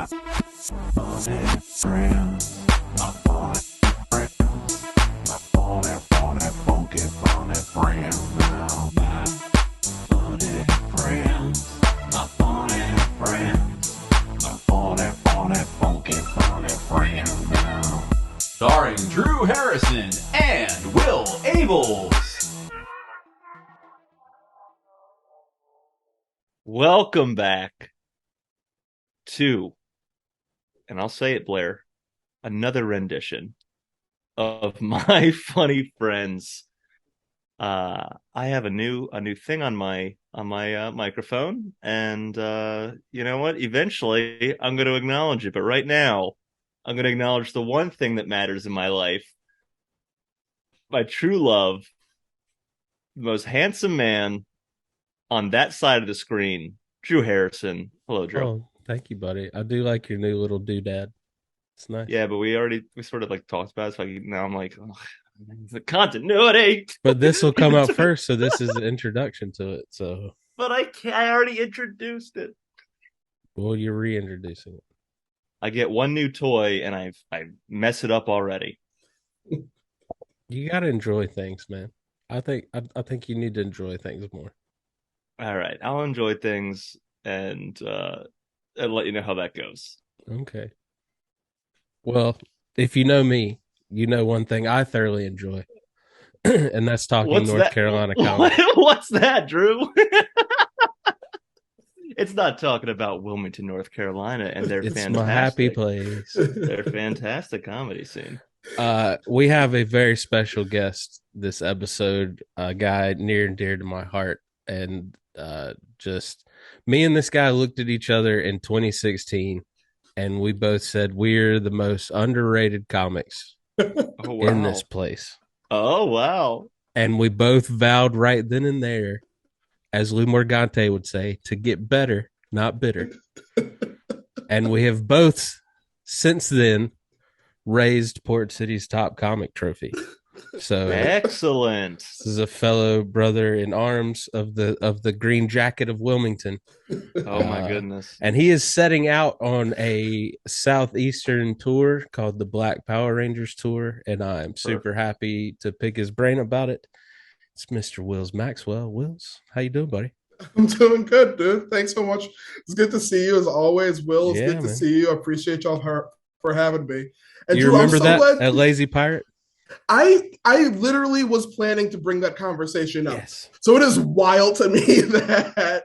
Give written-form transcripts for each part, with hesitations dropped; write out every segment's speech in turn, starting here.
Starring Drew Harrison and Will Abeles. Welcome back to, and I'll say it, Blair, another rendition of My Funny Friends. I have a new thing on my microphone, and you know what? Eventually, I'm going to acknowledge it. But right now, I'm going to acknowledge the one thing that matters in my life: my true love, the most handsome man on that side of the screen, Drew Harrison. Hello, Drew. Oh, thank you, buddy. I do like your new little doodad. It's nice. Yeah, but we sort of like talked about it. So now I'm like, oh, the continuity. But this will come out first, so this is the introduction to it. So, but I already introduced it. Well, you're reintroducing it. I get one new toy and I mess it up already. You got to enjoy things, man. I think you need to enjoy things more. All right, I'll enjoy things and let you know how that goes. Okay. Well, if you know me, you know one thing I thoroughly enjoy, and that's talking North Carolina comedy. What's that, Drew? It's not talking about Wilmington, North Carolina, and their it's fantastic. My happy place. Their fantastic comedy scene. We have a very special guest this episode, a guy near and dear to my heart, and just me and this guy looked at each other in 2016, and we both said we're the most underrated comics in this place. Oh, wow. And we both vowed right then and there, as Lou Morgante would say, to get better, not bitter. And we have both, since then, raised Port City's top comic trophy. So excellent. This is a fellow brother in arms of the Green Jacket of Wilmington. Oh my goodness. And he is setting out on a southeastern tour called the Black Power Rangers Tour, and I'm super happy to pick his brain about it. It's Mr. Wills Maxwell. Wills, how you doing, buddy? I'm doing good, dude. Thanks so much. It's good to see you as always, Will. It's good to see you. I appreciate y'all for having me. And you remember that at Lazy Pirate? I literally was planning to bring that conversation up. Yes. So it is wild to me that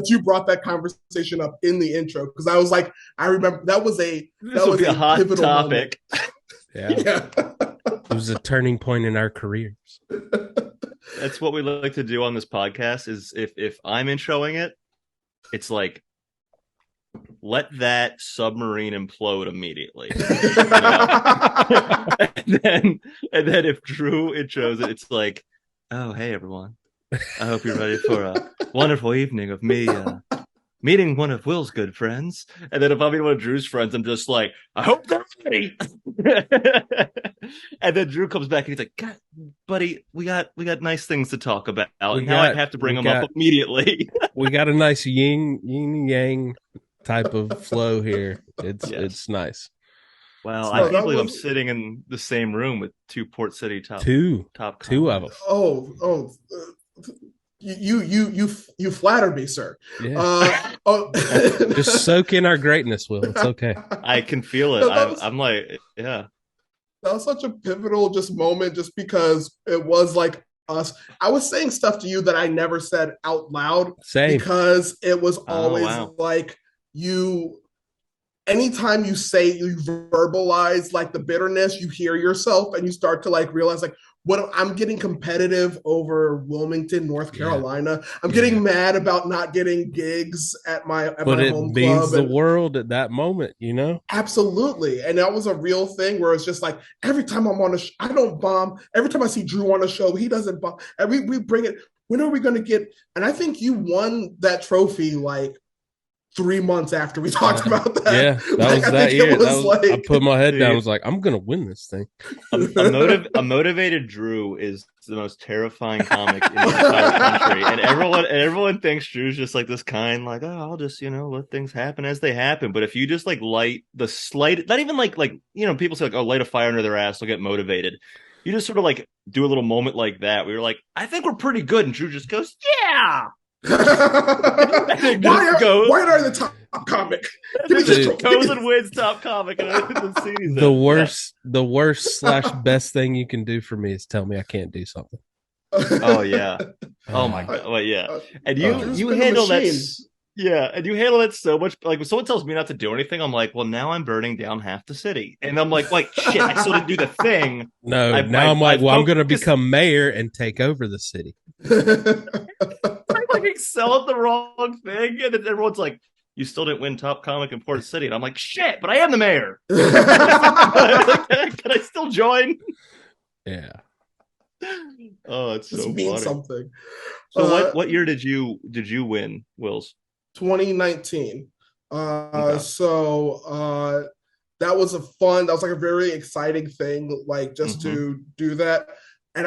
you brought that conversation up in the intro, because I was like, I remember that was a hot topic. Yeah. It was a turning point in our careers. That's what we like to do on this podcast. Is if I'm introing it, it's like, let that submarine implode immediately. and then if Drew intros it, it's like, oh, hey everyone, I hope you're ready for a wonderful evening of me meeting one of Will's good friends. And then if I'm meeting one of Drew's friends, I'm just like, I hope they're ready. And then Drew comes back and he's like, God, buddy, we got nice things to talk about. I have to bring them up immediately. We got a nice yin yang type of flow here. It's nice. Well, I can't believe I'm sitting in the same room with two Port City top two of them. You flatter me, sir. Yeah. Just soak in our greatness, Will. It's okay. I can feel it. I'm like, yeah. That was such a pivotal moment, just because it was like us. I was saying stuff to you that I never said out loud. Same. Because it was always like anytime you verbalize like the bitterness, you hear yourself and you start to like realize like, what I'm getting competitive over Wilmington, North Carolina. Yeah. I'm getting mad about not getting gigs at my home club. But it means the world at that moment, you know? Absolutely. And that was a real thing where it's just like, every time I'm on I don't bomb. Every time I see Drew on a show, he doesn't bomb. And we bring it. When are we going to get? And I think you won that trophy like 3 months after we talked about that. Yeah, that was that year. I put my head down. I was like, I'm gonna win this thing. A motivated Drew is the most terrifying comic in the entire country, and everyone thinks Drew's just like this kind, like, oh, I'll just let things happen as they happen. But if you just like light the slight, not even like people say like, oh, light a fire under their ass, they'll get motivated. You just sort of like do a little moment like that. We were like, I think we're pretty good, and Drew just goes, yeah. Why are the top comic? Goes and wins top comic. The worst / best thing you can do for me is tell me I can't do something. Oh yeah. Oh my god. Well, yeah. And you handle that. Yeah, and you handle it so much. Like when someone tells me not to do anything, I'm like, well, now I'm burning down half the city, and I'm like, shit, I still didn't do the thing. No, I'm going to become mayor and take over the city. I like excel at the wrong thing, and then everyone's like, you still didn't win top comic in Port City, and I'm like, shit, but I am the mayor. Can I still join? Yeah. Oh, it's so means funny. Something. So what year did you win, Wills? 2019. Okay. So that was that was like a very exciting thing, like just to do that. And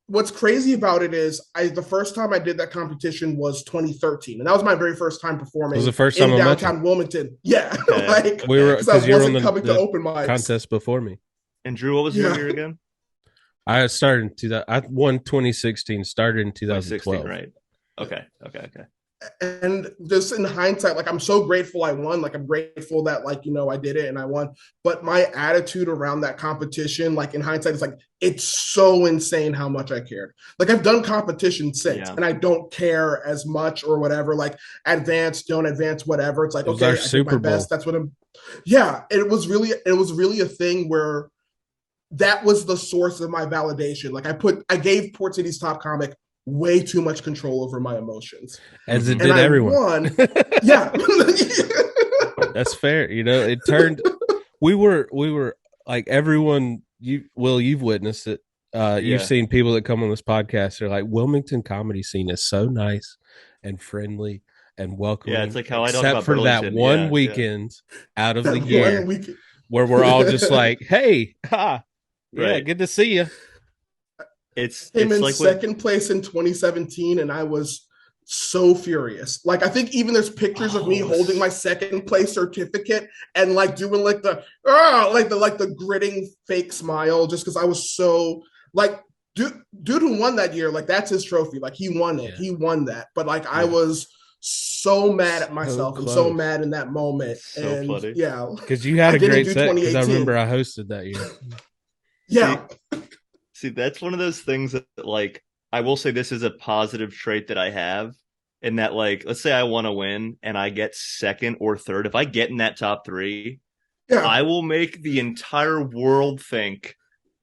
what's crazy about it is the first time I did that competition was 2013, and that was my very first time performing. It was the first time in downtown Wilmington. Yeah, like we were because you were on coming to open mics contest before me. And Drew, what was your year again? I started in 2000. I won 2016. Started in 2012. Right. Okay. And just in hindsight, like I'm so grateful I won. Like I'm grateful that I did it and I won. But my attitude around that competition, like in hindsight, is like it's so insane how much I cared. Like I've done competitions since, and I don't care as much or whatever. Like advance, don't advance, whatever. It's like okay, I did my best. That's what I'm. Yeah, it was really a thing where that was the source of my validation. Like I gave Port City's top comic way too much control over my emotions, as it did everyone. Won. Yeah. That's fair. It turned. We were like everyone. You've witnessed it. You've seen people that come on this podcast. They're like, Wilmington comedy scene is so nice and friendly and welcoming. Yeah, it's like how I don't. Except for that one weekend out of the year where we're all just like, hey, ha. Yeah, good to see you. It's in like second place in 2017, and I was so furious. Like I think even there's pictures of me holding my second place certificate and like doing like the gritting fake smile just because I was so like dude who won that year, like that's his trophy. Like he won it. Yeah. He won that. But like I was so mad at myself and so mad in that moment. So and funny. Yeah, because you had a great set. Because I remember I hosted that year. Yeah. See, that's one of those things that, like, I will say this is a positive trait that I have, in that, like, let's say I want to win and I get second or third. If I get in that top three, I will make the entire world think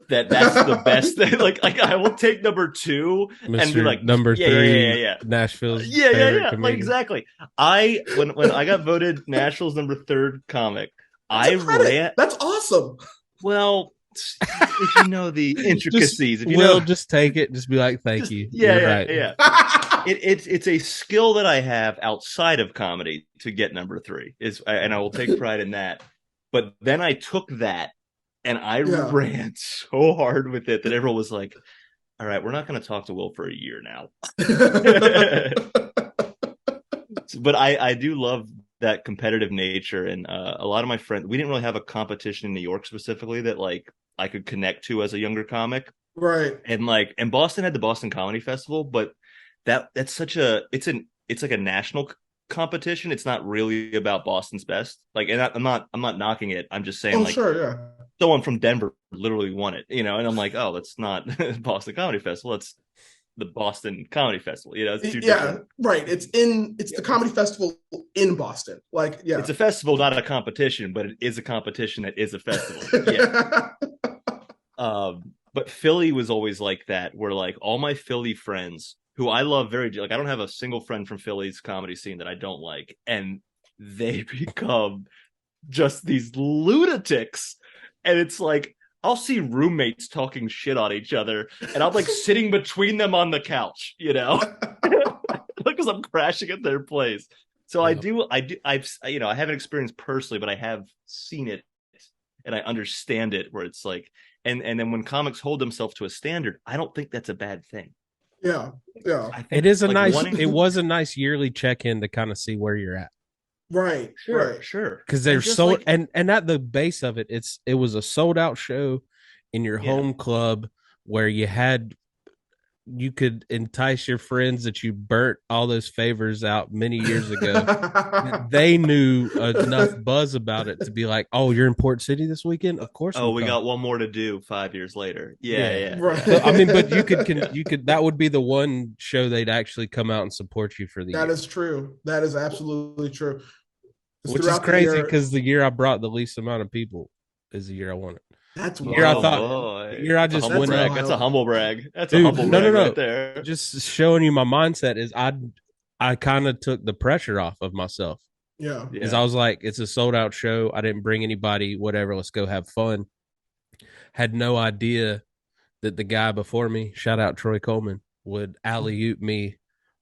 that that's the best thing. Like I will take number 2 and be like number 3. Yeah. Nashville's Like exactly. When I got voted Nashville's number 3rd comic, that's awesome. Well. If you know the intricacies, just take it. Just be like, thank you. Yeah. It's a skill that I have outside of comedy to get number 3 and I will take pride in that. But then I took that and I ran so hard with it that everyone was like, "All right, we're not going to talk to Will for a year now." But I do love that competitive nature, and a lot of my friends, we didn't really have a competition in New York specifically that like I could connect to as a younger comic, right? And Boston had the Boston Comedy Festival, but that's such it's like a national competition. It's not really about Boston's best. Like, and I'm not knocking it. I'm just saying, someone from Denver literally won it, and I'm like, oh, that's not Boston Comedy Festival. It's the Boston Comedy Festival. It's two different. Right. It's the comedy festival in Boston. Like, yeah, it's a festival, not a competition, but it is a competition that is a festival. Yeah. But Philly was always like that, where like all my Philly friends, who I love very, like I don't have a single friend from Philly's comedy scene that I don't like, and they become just these lunatics, and it's like I'll see roommates talking shit on each other, and I'm like sitting between them on the couch, because I'm crashing at their place. So I do, I've, I haven't experienced personally, but I have seen it and I understand it where it's like, and then when comics hold themselves to a standard, I don't think that's a bad thing. Yeah. I think It is a like, nice, it was a nice yearly check-in to kind of see where you're at. Right. Sure. Because there's just so, like, and at the base of it, it was a sold out show in your home club where you could entice your friends that you burnt all those favors out many years ago. They knew enough buzz about it to be like, "Oh, you're in Port City this weekend? Of course." we got one more to do 5 years later. Yeah. Right. So, I mean, but you could. That would be the one show they'd actually come out and support you for the year. That is true. That is absolutely true. Which is crazy because the year I brought the least amount of people is the year I won it. That's the year I thought. Boy. The year I just went up. That's a humble brag. That's Dude, a humble brag right there. Just showing you my mindset is I kind of took the pressure off of myself. Yeah. Because I was like, it's a sold out show. I didn't bring anybody, whatever. Let's go have fun. Had no idea that the guy before me, shout out Troy Coleman, would alley-oop me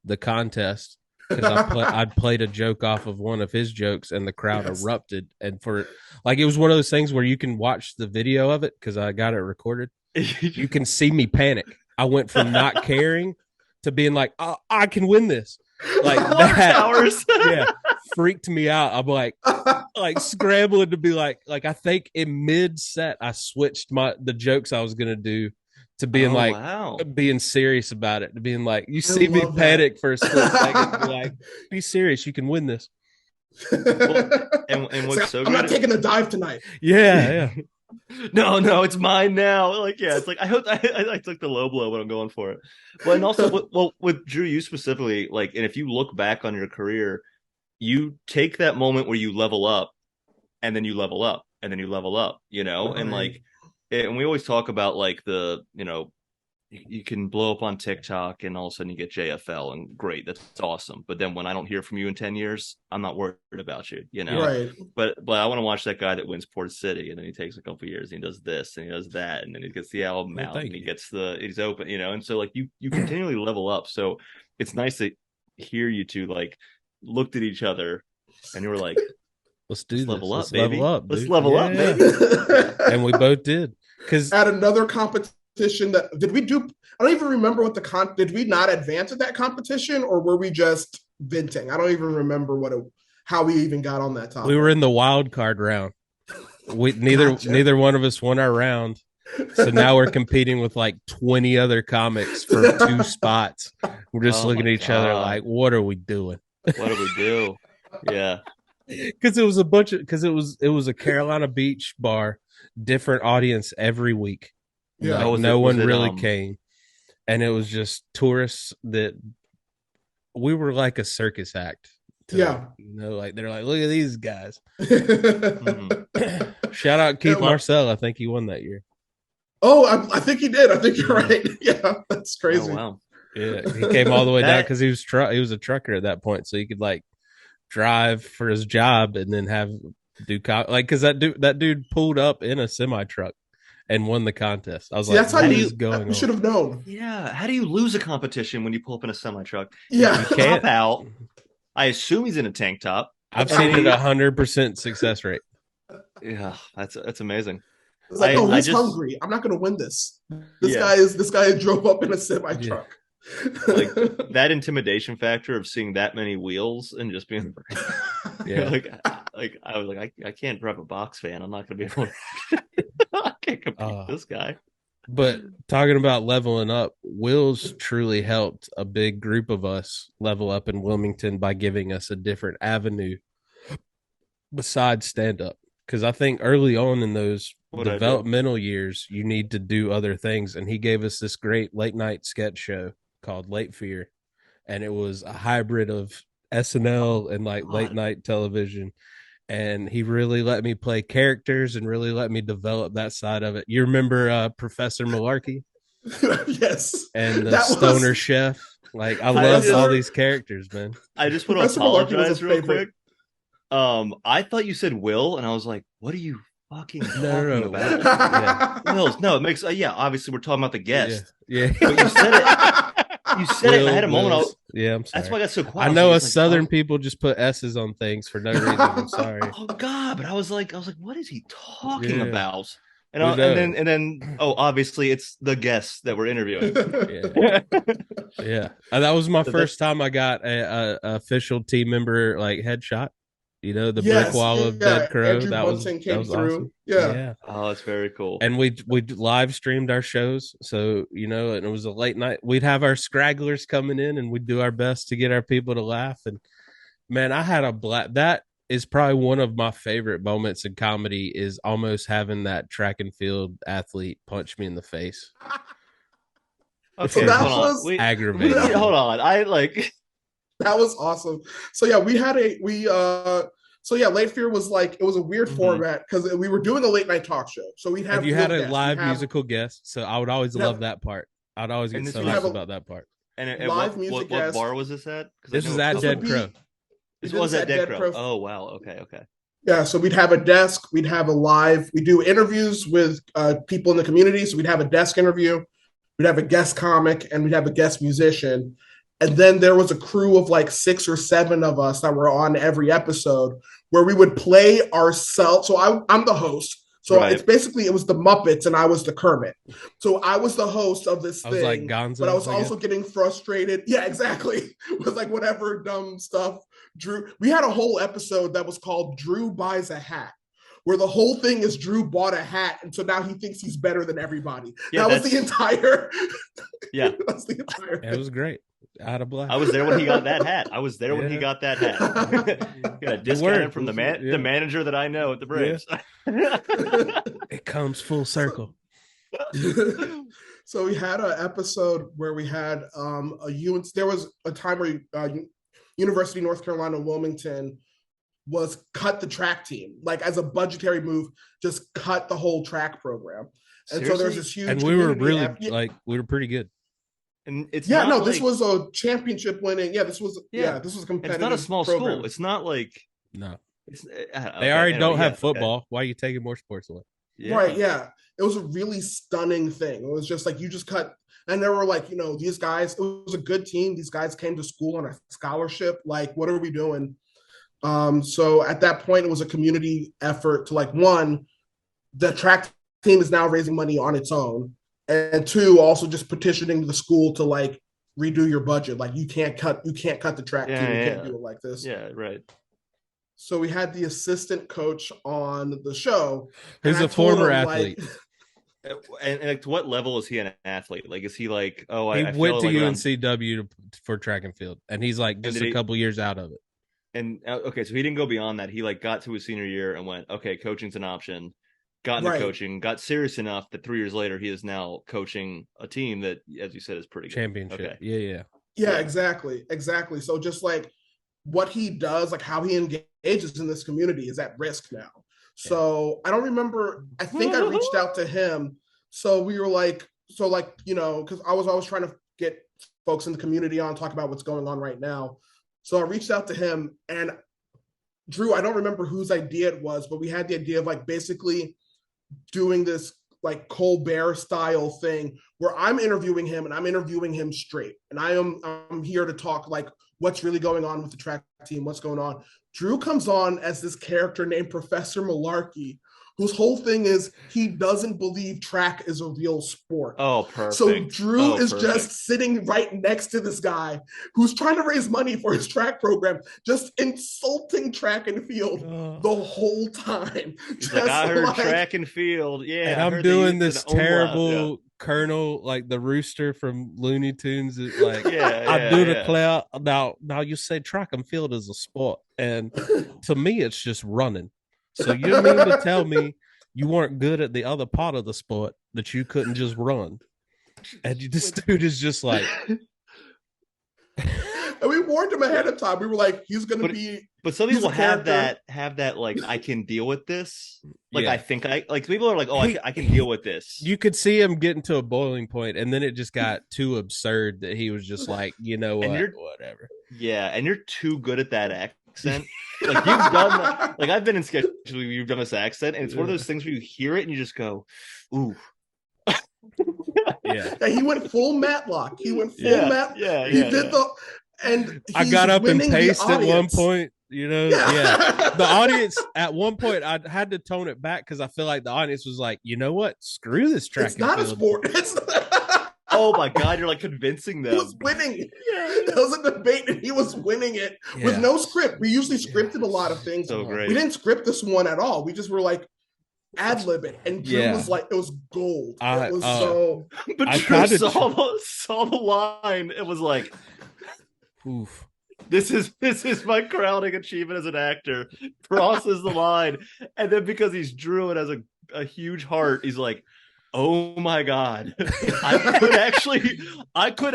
the contest because I'd played a joke off of one of his jokes and the crowd erupted. And for like, it was one of those things where you can watch the video of it because I got it recorded. You can see me panic. I went from not caring to being like, I can win this. Like that freaked me out. I'm like scrambling to be like I think in mid set I switched the jokes I was gonna do to being being serious about it, to being like, you see me panic for a split second, be like, be serious, you can win this. And what's so I'm good, not taking a dive tonight. Yeah. No, it's mine now. Like, it's like I hope I took the low blow, but I'm going for it. But and also, with Drew, you specifically, like, and if you look back on your career, you take that moment where you level up, and then you level up, and then you level up, right. and like, and we always talk about like you can blow up on TikTok and all of a sudden you get JFL and great, that's awesome. But then when I don't hear from you in 10 years, I'm not worried about you, Right. But I want to watch that guy that wins Port City and then he takes a couple years and he does this and he does that and then he gets the album out and he's open, and so like you continually level up. So it's nice to hear you two like looked at each other and you were like, let's do this. Level up, let's baby. Level up, let's level up, baby. And we both did. Because at another competition I don't even remember what did we not advance at that competition or were we just venting? I don't even remember how we even got on that topic. We were in the wild card round. Neither one of us won our round. So now we're competing with like 20 other comics for 2 spots. We're just looking at each other like, what are we doing? What do we do? Yeah. Because it was it was a Carolina Beach bar, different audience every week. Yeah, like, no one really came, and it was just tourists that we were like a circus act. Like they're like, look at these guys. Shout out Keith Marcel. I think he won that year. Oh, I think he did. I think you're right. Yeah, that's crazy. Oh, wow. Yeah, he came all the way down because he was a trucker at that point, so he could like drive for his job and then because that dude pulled up in a semi truck and won the contest. I was like, that's how you should have known. Yeah, how do you lose a competition when you pull up in a semi truck? Yeah, you can't out. I assume he's in a tank top. I've seen it 100% success rate. Yeah, that's amazing. It's like, he's hungry. I'm not going to win this. This guy drove up in a semi truck. Like that intimidation factor of seeing that many wheels and just being like I was like I can't drive a box fan. I'm not gonna be able to I can't compete with this guy. But talking about leveling up, Will's truly helped a big group of us level up in Wilmington by giving us a different avenue besides stand-up. Because I think early on in those developmental years, you need to do other things. And he gave us this great late night sketch show called Late Fear, and it was a hybrid of SNL and like late night television, and he really let me play characters and really let me develop that side of it. You remember Professor Malarkey? Yes. And the stoner chef. Like I love all these characters, man. I just want to apologize real quick. I thought you said Will, and I was like, what are you fucking talking about? Wills. No, it makes obviously we're talking about the guest. Yeah. But you said it. You said it, and I had a moment. Yeah, I'm sorry. That's why I got so quiet. I know us Southern people just put S's on things for no reason. I'm sorry. Oh God! But I was like, what is he talking about? And then, obviously it's the guests that we're interviewing. Yeah. That was my first time I got a official team member like headshot. You know, the brick wall of Dead Crow. Andrew that was through. Awesome. Yeah. Oh, that's very cool. And we live streamed our shows, so and it was a late night. We'd have our scragglers coming in, and we'd do our best to get our people to laugh. And man, I had a blast. That is probably one of my favorite moments in comedy. Is almost having that track and field athlete punch me in the face. Okay, so that was aggravating. Hold on, that was awesome. So yeah, Late Fear was like, it was a weird format because we were doing a late night talk show. So we'd have you had a live musical guest. So I would always love that part. I'd always get so nice about that part. And what bar was this at? This is at Dead Crow. This was at Dead Crow. Oh wow. Okay. Yeah, so we'd have a desk. We'd have we do interviews with people in the community. So we'd have a desk interview. We'd have a guest comic, and we'd have a guest musician. And then there was a crew of like 6 or 7 of us that were on every episode where we would play ourselves. So I'm the host. So it was the Muppets and I was the Kermit. So I was the host of this thing. I was like Gonzo, but I was also getting frustrated. Yeah, exactly. It was like whatever dumb stuff. We had a whole episode that was called Drew Buys a Hat, where the whole thing is Drew bought a hat, and so now he thinks he's better than everybody. Yeah, that was the entire. Yeah, that's the entire. It was great. Out of black. I was there when he got that hat. When he got that hat. Got a discount from the manager that I know at the Braves. Yeah. It comes full circle. So we had an episode where we had there was a time where University of North Carolina Wilmington was cut the track team, like as a budgetary move, just cut the whole track program. And so there's this huge, and we were really we were pretty good. And it's this was a championship winning. This was a competitive. It's not a small program. School. It's not like they already don't have football. Okay. Why are you taking more sports away? Yeah. Right? Yeah, it was a really stunning thing. It was just like you just cut, and there were like these guys. It was a good team. These guys came to school on a scholarship. Like, what are we doing? So at that point, it was a community effort to the track team is now raising money on its own. And 2, also just petitioning the school to redo your budget. Like you can't cut the track team. You can't do it like this. Yeah, right. So we had the assistant coach on the show. Who's a former athlete. And to what level is he an athlete? Like, is he like, he went to UNCW for track and field, and he's like just a couple years out of it. And okay, so he didn't go beyond that. He got to his senior year and went, okay, coaching's an option. Got into coaching, got serious enough that 3 years later he is now coaching a team that, as you said, is pretty good. Championship. Okay. Yeah, exactly. So just like what he does, like how he engages in this community is at risk now. So I don't remember. I think I reached out to him. So we were because I was always trying to get folks in the community on, talk about what's going on right now. So I reached out to him, and Drew, I don't remember whose idea it was, but we had the idea of basically doing this Colbert style thing where I'm interviewing him and I'm interviewing him straight. And I'm here to talk what's really going on with the track team, what's going on. Drew comes on as this character named Professor Malarkey, whose whole thing is he doesn't believe track is a real sport. Oh, perfect. So Drew is just sitting right next to this guy who's trying to raise money for his track program, just insulting track and field the whole time. I heard track and field. Yeah. And I'm doing this terrible Colonel, the rooster from Looney Tunes. I do the cloud. Now you say track and field is a sport. And to me, it's just running. So you mean to tell me you weren't good at the other part of the sport, that you couldn't just run? And this dude is just like... And we warned him ahead of time. We were like, he's going to be... But some people have that, I can deal with this. I think people are like, oh, I can deal with this. You could see him getting to a boiling point, and then it just got too absurd that he was just like, whatever. Yeah, and you're too good at that accent. You've done I've been in sketches where you've done this accent, and it's one of those things where you hear it and you just go, ooh. Yeah. He went full Matlock. He went full Matt. He did the, and I got up and paced at one audience. point. You know, the audience at one point I had to tone it back because I feel like the audience was like, you know what? Screw this track. It's not a sport. It's Oh my God, you're like convincing them. He was winning. It was a debate and he was winning it with no script. We usually scripted a lot of things. So great. We didn't script this one at all. We just were like ad-lib it. And Drew was like, it was gold. It was so. But Drew saw the line. It was like, oof. This is my crowning achievement as an actor. Crosses the line, and then because he's Drew and has a huge heart, he's like, "Oh my God, I could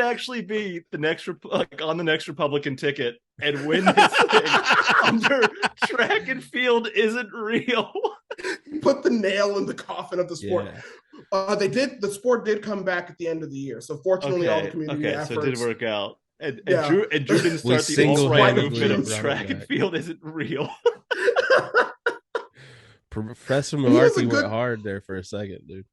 actually be the next on the next Republican ticket and win this thing under track and field isn't real." Put the nail in the coffin of the sport. The sport did come back at the end of the year, so fortunately, all the community efforts. So it did work out. And Drew didn't start the alt-right movement of track and field isn't real. Professor Malarkey went hard there for a second, dude.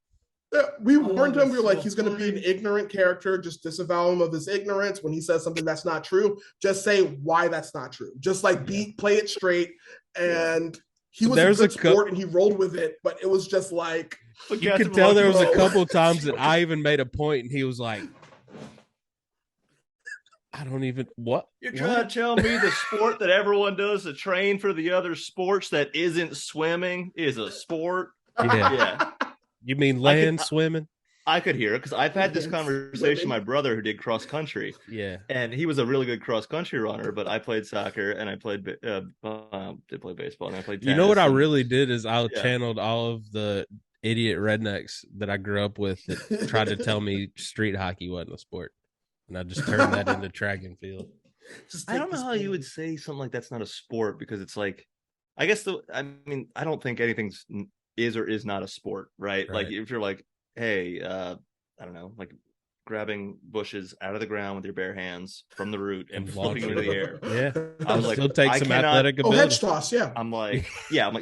We warned him. We were like, he's going to be an ignorant character. Just disavow him of his ignorance. When he says something that's not true, just say why that's not true. Just like play it straight. And he was a good sport and he rolled with it. But it was just like... You could tell there was a couple times that I even made a point and he was like... I don't even what you're trying to tell me the sport that everyone does to train for the other sports that isn't swimming is a sport. Yeah. You mean land swimming? I could hear it because I've had this conversation with my brother who did cross country. Yeah, and he was a really good cross country runner. But I played soccer and I played did play baseball and I played tennis. You know what I really did is I channeled all of the idiot rednecks that I grew up with that tried to tell me street hockey wasn't a sport. And I just turned that into track and field. I don't know how you would say something like that's not a sport because it's like, I guess I don't think anything's is or is not a sport, right? Like if you're like, hey, I don't know, like grabbing bushes out of the ground with your bare hands from the root and floating into the air. Yeah, I was like, still take some athletic ability. Hedge toss, yeah. I'm like,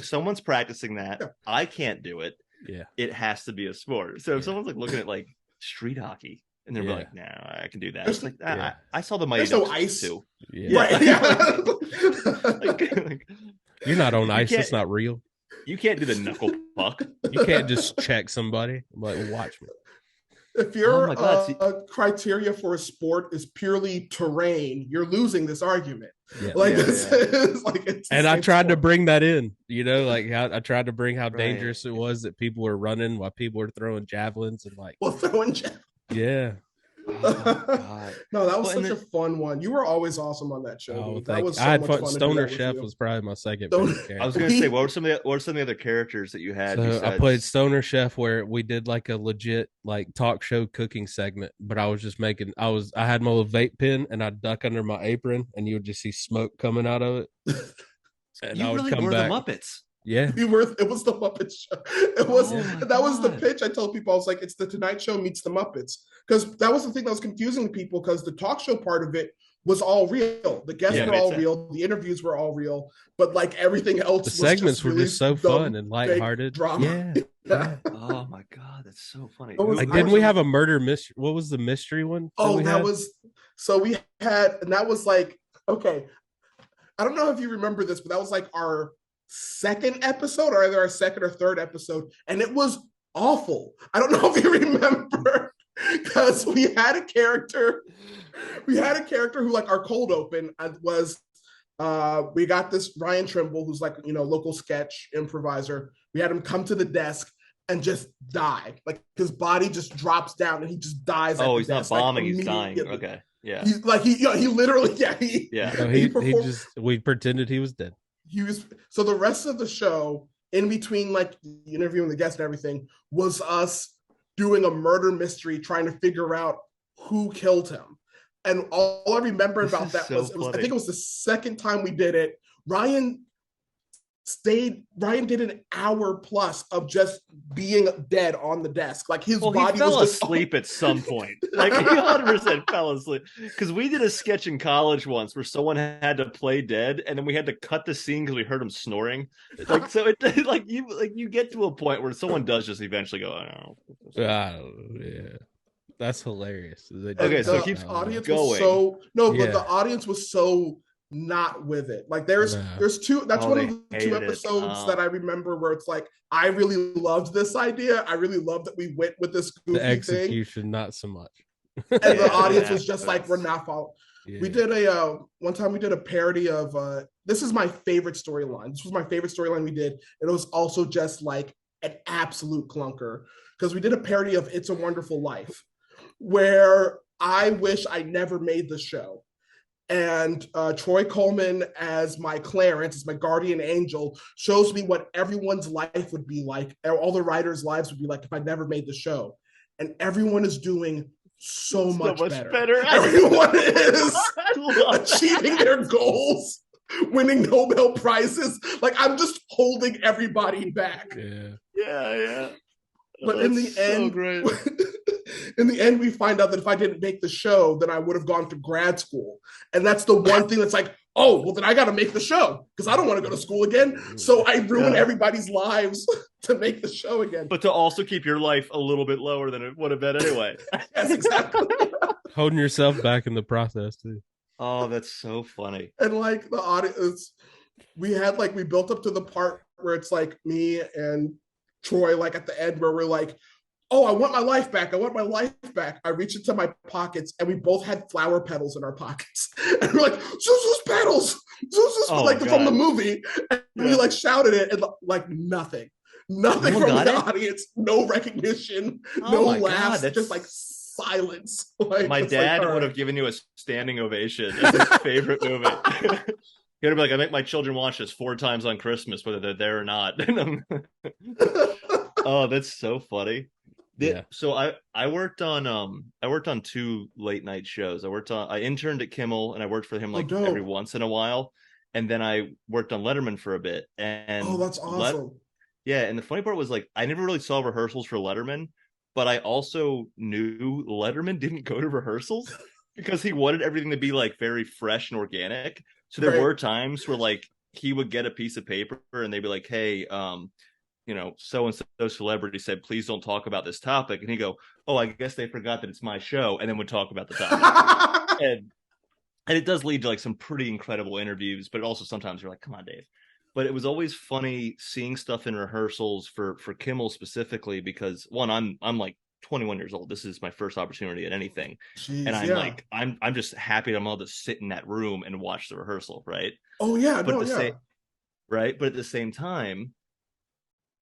someone's practicing that. Yeah. I can't do it. Yeah, it has to be a sport. So if someone's like looking at like street hockey. And they're like, "No, I can do that." It's like, I saw the Mighty Ducks ice too. Yeah. Right. You're not on ice. It's not real. You can't do the knuckle puck. You can't just check somebody. I'm like, watch me. If your criteria for a sport is purely terrain, you're losing this argument. Yeah. And I tried to bring that in, like I tried to bring how dangerous it was that people were running while people were throwing javelins and like. Well, throwing javelins. Yeah. Oh, no, that was such a fun one. You were always awesome on that show. Oh, that was I had fun. Stoner Chef was probably my second favorite character. I was going to say, what were some of the other characters that you had? So I played Stoner Chef, where we did like a legit like talk show cooking segment, but I was just I had my little vape pen and I'd duck under my apron, and you would just see smoke coming out of it. And you really were the Muppets. Yeah, it was the Muppet Show. It was that was the pitch. I told people, I was like, it's the Tonight Show meets the Muppets, because that was the thing that was confusing to people, because the talk show part of it was all real. The guests were all real. The interviews were all real, but like everything else, the segments were just so fun and lighthearted. Drama. Yeah. Oh my God, that's so funny. Like, didn't we have a murder mystery? What was the mystery one? That was like, okay, I don't know if you remember this, but that was like our second episode, or either our second or third episode, and it was awful. I don't know if you remember, because we had a character who, like, our cold open was we got this Ryan Trimble, who's like, local sketch improviser. We had him come to the desk and just die. Like, his body just drops down and he just dies. Oh, he's not bombing, he's dying. Okay. Yeah. He's like, he literally, we pretended he was dead. So the rest of the show, in between like interviewing the guests and everything, was us doing a murder mystery, trying to figure out who killed him. And all I remember about that was I think it was the second time we did it. Ryan Ryan did an hour plus of just being dead on the desk. Like his body he fell was just asleep at some point. Like he 100% fell asleep. Because we did a sketch in college once where someone had to play dead, and then we had to cut the scene because we heard him snoring. Like so, it like you get to a point where someone does just eventually go, I don't know. Yeah, that's hilarious. Okay, so keep audience going. was so but the audience was so not with it. Like there's two. That's one of the two episodes that I remember where it's like I really loved this idea. I really loved that we went with this goofy the execution, thing. not so much. And the audience was just like, we're not following. Yeah. We did one time we did a parody of this is my favorite storyline. This was my favorite storyline we did, and it was also just like an absolute clunker because we did a parody of It's a Wonderful Life, where I wish I never made the show. And Troy Coleman as my Clarence, as my guardian angel, shows me what everyone's life would be like, all the writers' lives would be like if I never made the show. And everyone is doing so much better. Everyone is achieving their goals, winning Nobel Prizes. Like I'm just holding everybody back. Yeah. But in the end, great. In the end, we find out that if I didn't make the show, then I would have gone to grad school. And that's the one thing that's like, oh, well, then I got to make the show because I don't want to go to school again. So I ruin everybody's lives to make the show again. But to also keep your life a little bit lower than it would have been anyway. Yes, exactly. Holding yourself back in the process, too. Oh, that's so funny. And like the audience, we built up to the part where it's like me and Troy, like at the end where we're like, oh, I want my life back. I want my life back. I reach into my pockets and we both had flower petals in our pockets. And we're like, Zuzu's petals, Zuzu's from the movie. And we like shouted it and like nothing from the audience, no recognition, no laughs, just like silence. Like, my dad would have given you a standing ovation. It's his favorite movie. He'd be like, I make my children watch this 4 times on Christmas, whether they're there or not. Oh, that's so funny. So I worked on 2 late night shows. I interned at Kimmel and I worked for him every once in a while. And then I worked on Letterman for a bit. And that's awesome. And the funny part was like I never really saw rehearsals for Letterman, but I also knew Letterman didn't go to rehearsals because he wanted everything to be like very fresh and organic. So there were times where like he would get a piece of paper and they'd be like, hey, so-and-so celebrity said, please don't talk about this topic. And he'd go, oh, I guess they forgot that it's my show. And then would talk about the topic. and it does lead to like some pretty incredible interviews, but also sometimes you're like, come on, Dave. But it was always funny seeing stuff in rehearsals for Kimmel specifically, because one, I'm like 21 years old. This is my first opportunity at anything. Jeez, and I'm like, I'm just happy that I'm able to sit in that room and watch the rehearsal. Right. Oh yeah. But at the same time,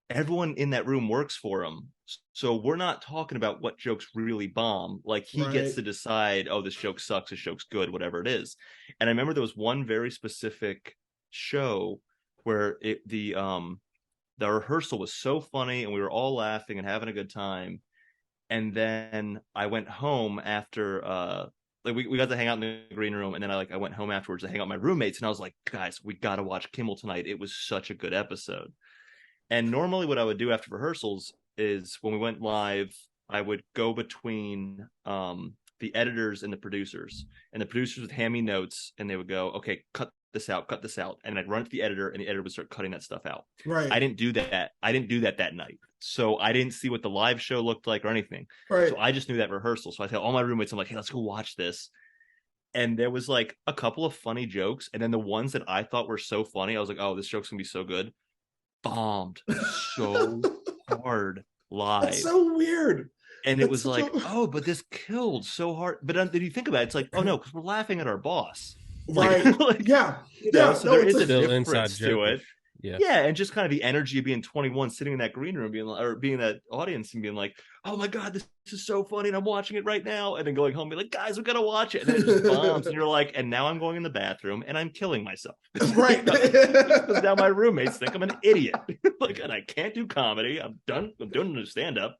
everyone in that room works for him. So we're not talking about what jokes really bomb. Like he gets to decide, oh, this joke sucks, this joke's good, whatever it is. And I remember there was one very specific show where the rehearsal was so funny and we were all laughing and having a good time. And then I went home after we got to hang out in the green room, and then I went home afterwards to hang out with my roommates, and I was like, guys, we got to watch Kimmel tonight. It was such a good episode. And normally what I would do after rehearsals is when we went live, I would go between the editors and the producers. And the producers would hand me notes and they would go, okay, cut this out. And I'd run it to the editor and the editor would start cutting that stuff out. Right. I didn't do that night. So I didn't see what the live show looked like or anything. Right. So I just knew that rehearsal. So I tell all my roommates, I'm like, hey, let's go watch this. And there was like a couple of funny jokes. And then the ones that I thought were so funny, I was like, oh, this joke's gonna be so good. Bombed so hard live. That's so weird. And it was like, oh, but this killed so hard. But then you think about it, it's like, oh no, because we're laughing at our boss. Right. So there is a difference to it. Yeah, and just kind of the energy of being 21, sitting in that green room, being that audience and being like, oh my God, this is so funny, and I'm watching it right now. And then going home and be like, guys, we gotta watch it. And then it just bombs, and you're like, and now I'm going in the bathroom and I'm killing myself. Right. Because now my roommates think I'm an idiot. And I can't do comedy. I'm doing stand-up.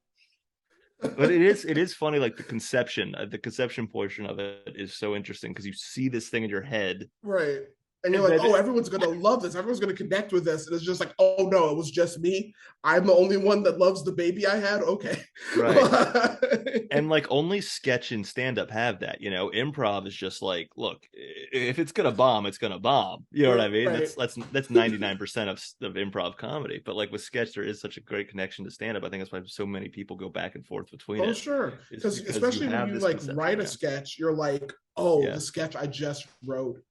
But it is funny, like the conception portion of it is so interesting because you see this thing in your head. Right. And you're like, oh, everyone's going to love this. Everyone's going to connect with this. And it's just like, oh, no, it was just me. I'm the only one that loves the baby I had. Okay. Right. And like only sketch and stand-up have that, improv is just like, look, if it's going to bomb, it's going to bomb. You know what I mean? Right. That's 99% of improv comedy. But like with sketch, there is such a great connection to stand-up. I think that's why so many people go back and forth between it. Oh, sure. Because especially when you like write a sketch, you're like, oh, the sketch I just wrote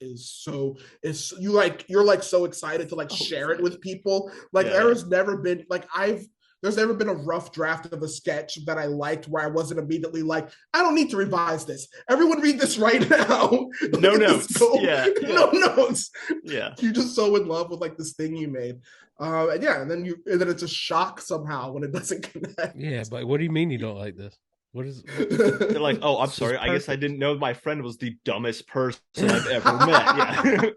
you're like so excited to like share it with people. Like there's never been a rough draft of a sketch that I liked where I wasn't immediately like, I don't need to revise this. Everyone read this right now. No notes. No notes. Yeah. You're just so in love with like this thing you made. And then it's a shock somehow when it doesn't connect. Yeah, but what do you mean you don't like this? They're like, oh, I'm sorry. I guess I didn't know my friend was the dumbest person I've ever met. Yeah.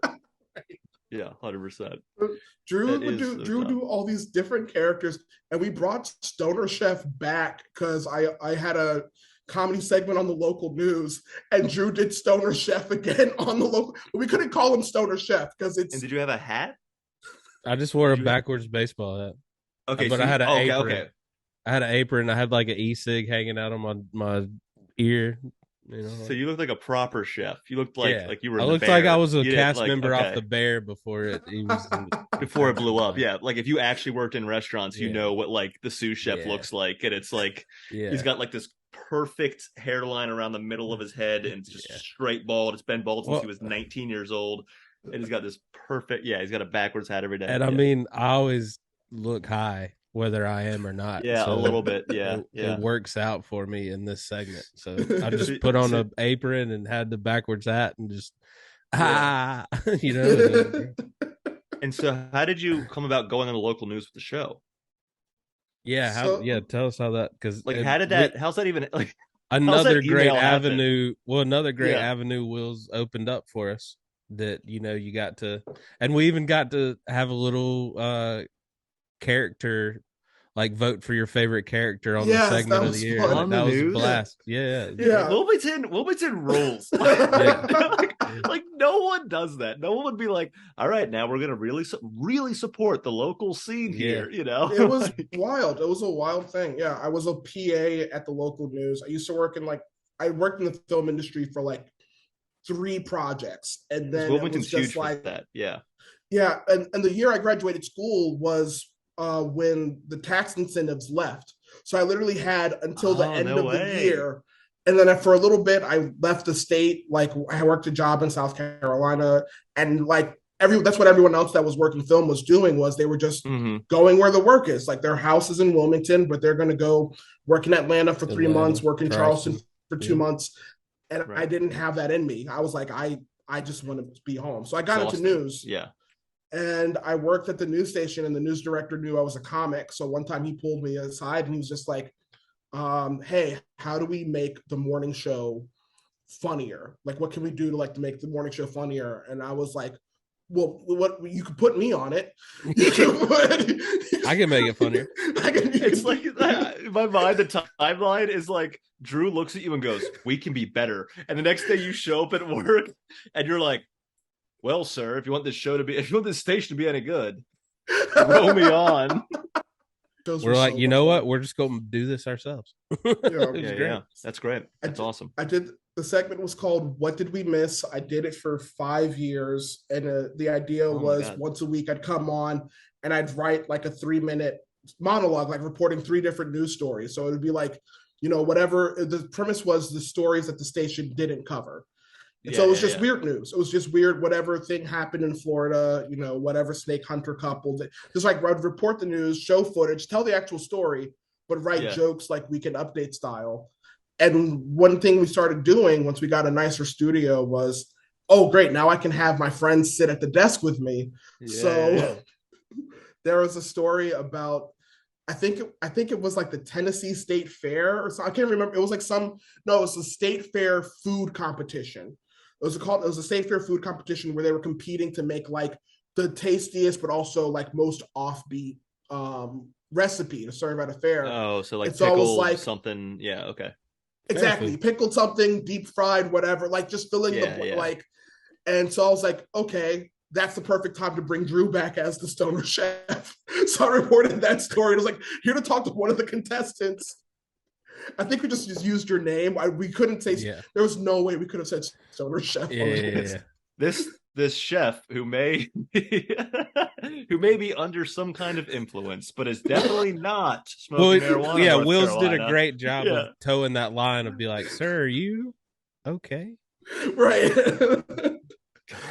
Yeah, 100%. Drew would do all these different characters, and we brought Stoner Chef back because I had a comedy segment on the local news, and Drew did Stoner Chef again on the local. But we couldn't call him Stoner Chef because it's. And did you have a hat? I just wore a backwards baseball hat. Okay, but I had an apron. Okay. I had an apron. I had like an e-cig hanging out on my ear. So you looked like a proper chef. You looked like you were. I looked like I was a cast member off The Bear before it blew up. Yeah, like if you actually worked in restaurants, you know what like the sous chef looks like, and it's like he's got like this perfect hairline around the middle of his head, and it's just straight bald. It's been bald since he was 19 years old, and he's got this perfect. Yeah, he's got a backwards hat every day. And I mean, I always look high, whether I am or not. Yeah, so a little bit. Yeah, it works out for me in this segment. So I just put on an apron and had the backwards hat and just And so, how did you come about going on the local news with the show? Yeah, tell us how that because like how did that? How's that even like? Another great avenue. Happen? Well, another great avenue Will's opened up for us. That you got to, and we even got to have a little character, like vote for your favorite character on the segment of the year. That was a blast. Yeah. Wilmington rules. Like no one does that. No one would be like, all right, now we're gonna really support the local scene here. It was wild. It was a wild thing. Yeah, I was a PA at the local news. I used to work in I worked in the film industry for like 3 projects, and then Wilmington's it was just huge like that. Yeah. And the year I graduated school was when the tax incentives left. So I literally had until the end of the year. And then for a little bit, I left the state. Like I worked a job in South Carolina, and like that's what everyone else that was working film was doing. Was they were just going where the work is. Like their house is in Wilmington, but they're going to go work in Atlanta for 3 months, work in Charleston for 2 months. And I didn't have that in me. I was like, I just want to be home. So I got into news. Yeah. And I worked at the news station, and the news director knew I was a comic. So one time he pulled me aside and he was just like, hey, how do we make the morning show funnier? Like, what can we do to make the morning show funnier? And I was like, well, what you could put me on it. I can make it funnier. It's like in my mind, the timeline is like Drew looks at you and goes, "We can be better." And the next day you show up at work and you're like, "Well, sir, if you want this station to be any good, roll me on." We're like, you know what? We're just going to do this ourselves. Yeah. That's great. That's awesome. The segment was called "What Did We Miss?" I did it for 5 years, and the idea was once a week I'd come on and I'd write like a 3-minute monologue, like reporting 3 different news stories. So it would be like, whatever the premise was, the stories that the station didn't cover. So it was just weird news. It was just weird. Whatever thing happened in Florida, whatever snake hunter couple, just like report the news, show footage, tell the actual story, but write jokes like Weekend Update style. And one thing we started doing once we got a nicer studio was, oh, great, now I can have my friends sit at the desk with me. So there was a story about, I think it was like the Tennessee State Fair or something. I can't remember. It was like it was a state fair food competition. It was a state fair food competition where they were competing to make like the tastiest, but also like most offbeat recipe to serve at a fair. Oh, so like pickled something. Yeah. Okay. Exactly. Pickled something, deep fried, whatever, like just filling the like. And so I was like, okay, that's the perfect time to bring Drew back as the stoner chef. So I reported that story. It was like, here to talk to one of the contestants. I think we just used your name. We couldn't say, there was no way we could have said stoner chef. This chef who may be under some kind of influence, but is definitely not smoking marijuana. Yeah, North Will's Carolina. did a great job of towing that line of be like, sir, are you okay? Right.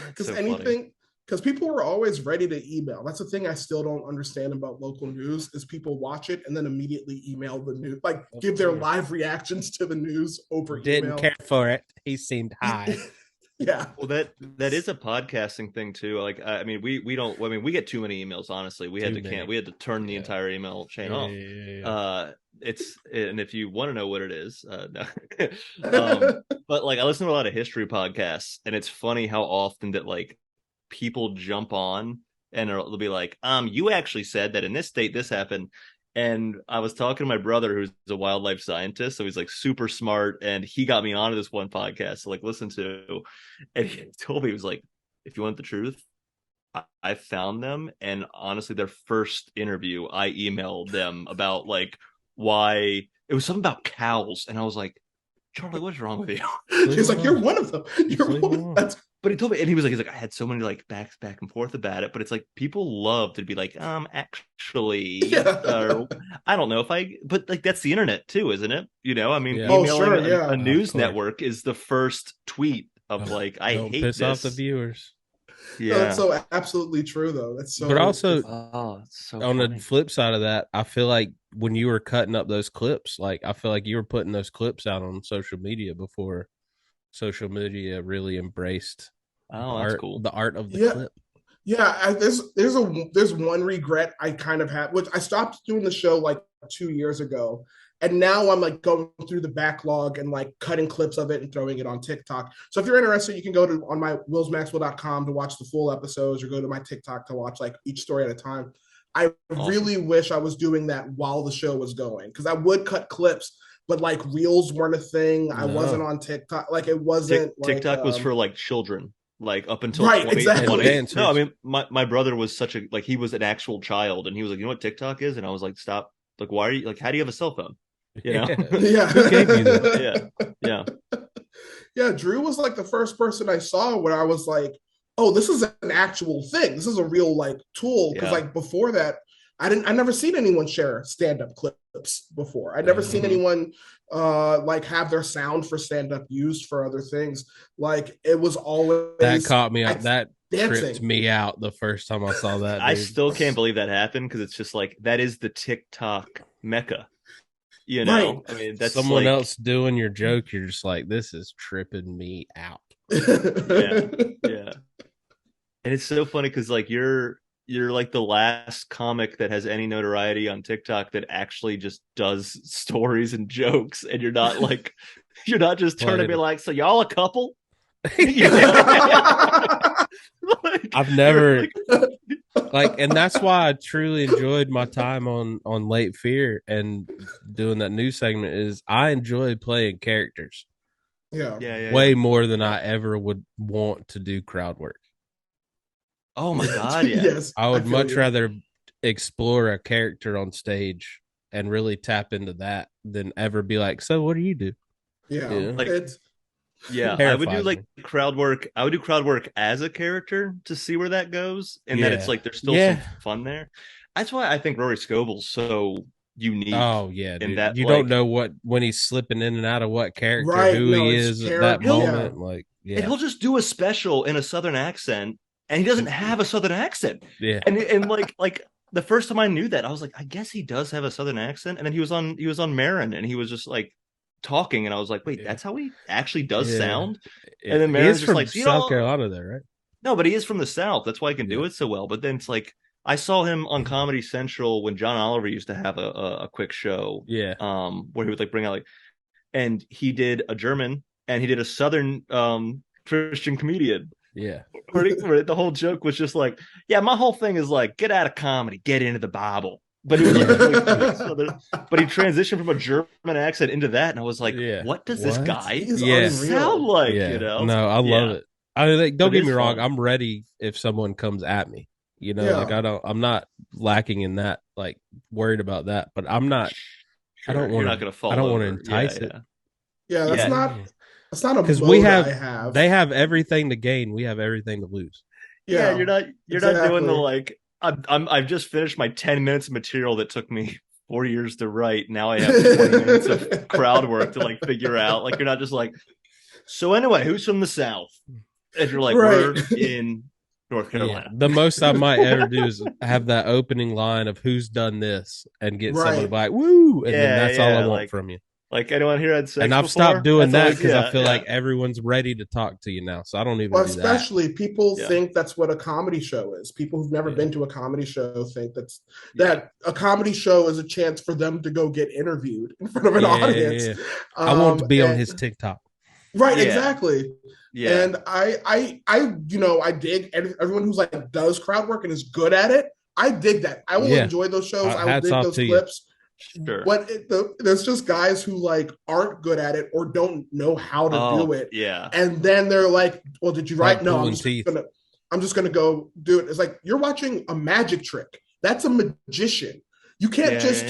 Because people were always ready to email. That's the thing I still don't understand about local news is people watch it and then immediately email the news, like give their live reactions to the news over email. Didn't care for it. He seemed high. Yeah. Well, that is a podcasting thing too. Like, I mean, we don't. I mean, we get too many emails. Honestly, we had to turn the entire email chain off. And if you want to know what it is, no. But like, I listen to a lot of history podcasts, and it's funny how often that like people jump on and they'll be like, you actually said that in this state this happened. And I was talking to my brother, who's a wildlife scientist, so he's like super smart, and he got me onto this one podcast to like listen to, and he told me, he was like, if you want the truth, I found them, and honestly, their first interview, I emailed them about like why it was something about cows, and I was like, Charlie, what's wrong with you? He's like, you're one of them. You're one. But he told me, and he's like, I had so many like back and forth about it, but it's like people love to be like, actually, I don't know if but like that's the internet too, isn't it? You know, I mean, emailing a news network is the first tweet of like, I hate piss this. off the viewers. Yeah, that's so absolutely true, though. That's so. But also, it's so on funny. the flip side of that, I feel like when you were cutting up those clips, like I feel like you were putting those clips out on social media before social media really embraced the art of the clip. Yeah, there's one regret I kind of have, which I stopped doing the show like 2 years ago, and now I'm like going through the backlog and like cutting clips of it and throwing it on TikTok. So if you're interested, you can go on my willsmaxwell.com to watch the full episodes, or go to my TikTok to watch like each story at a time. I really wish I was doing that while the show was going, because I would cut clips, but like reels weren't a thing. I wasn't on TikTok. Like it wasn't. TikTok was for like children. Like up until right, 20, exactly. 20. No, I mean my brother was such a like he was an actual child, and he was like, you know what TikTok is? And I was like, stop. Like, why are you like? How do you have a cell phone? You know? Yeah. Who gave you that? Yeah. Yeah. Drew was like the first person I saw where I was like, oh, this is an actual thing. This is a real like tool. Because like before that, I never seen anyone share stand-up clips before. I'd never seen anyone like have their sound for stand-up used for other things. Like it was always that caught me up. That dancing. tripped me out the first time I saw that. Dude. I still can't believe that happened, because it's just like that is the TikTok mecca. You know, right. I mean, that's someone like, else doing your joke. You're just like, this is tripping me out. yeah. And it's so funny because like you're like the last comic that has any notoriety on TikTok that actually just does stories and jokes, and you're not just turning to be like, so y'all a couple? I've never like, and that's why I truly enjoyed my time on Late Fear and doing that news segment. Is I enjoy playing characters, way more than I ever would want to do crowd work. Oh my god, yeah. Yes, I would much rather explore a character on stage and really tap into that than ever be like, so what do you do? Yeah, like, it's I would do like crowd work. I would do crowd work as a character to see where that goes, and then it's like there's still some fun there. That's why I think Rory Scoble's so unique. Oh yeah, in dude. that you don't know when he's slipping in and out of what character, he is at that moment. Like, and he'll just do a special in a Southern accent, and he doesn't have a Southern accent. Yeah, and like the first time I knew that, I was like, I guess he does have a Southern accent. And then he was on Marin, and he was just like talking, and I was like, wait, that's how he actually does sound. And then Marin's just like, South Carolina, there, right? No, but he is from the South. That's why he can do it so well. But then it's like, I saw him on Comedy Central when John Oliver used to have a quick show. Yeah. Where he would like bring out like, and he did a German and he did a Southern Christian comedian. Yeah. Where the whole joke was just like, yeah, my whole thing is like, get out of comedy, get into the Bible. But he was like, but he transitioned from a German accent into that, and I was like, what does this guy sound like? Yeah. You know? No, I love it. I mean, like, don't But get me it's wrong. fun. I'm ready if someone comes at me. You know, Yeah. like I'm not lacking in that. Like worried about that, but I'm not. I Sure, don't you're want not to. going to fall I don't want to over. entice it. Yeah. Yeah, Yeah. that's not a Because we mode have, I have. they have everything to gain. We have everything to lose. Yeah, Yeah, you're not doing the exactly. like I've just finished my 10 minutes of material that took me 4 years to write. Now I have 20 minutes of crowd work to like figure out. Like you're not just like, so anyway, who's from the South? And you're like, Right. we're in North Yeah, Carolina. the most I might ever do is have that opening line of who's done this and get someone to Right. be like, woo, and then Yeah, that's all I yeah, want like from you. like anyone here had sex And I've before? stopped doing That's that always- because I yeah, feel yeah. like everyone's ready to talk to you now. So I don't even Well, do that. especially people Yeah. think that's what a comedy show is. People who've never Yeah. been to a comedy show think Yeah. that a comedy show is a chance for them to go get interviewed in front of an Yeah, audience. yeah. I want to be on and- his TikTok. Right, Yeah. exactly. Yeah. And I dig everyone who's like does crowd work and is good at it. I dig that. I will Yeah. enjoy those shows. I will Hats dig off those to you. clips. Sure. But there's just guys who like aren't good at it or don't know how to do it. Yeah. And then they're like, "Well, did you write? Like No, pulling teeth. I'm just gonna go do it." It's like you're watching a magic trick. That's a magician. You can't just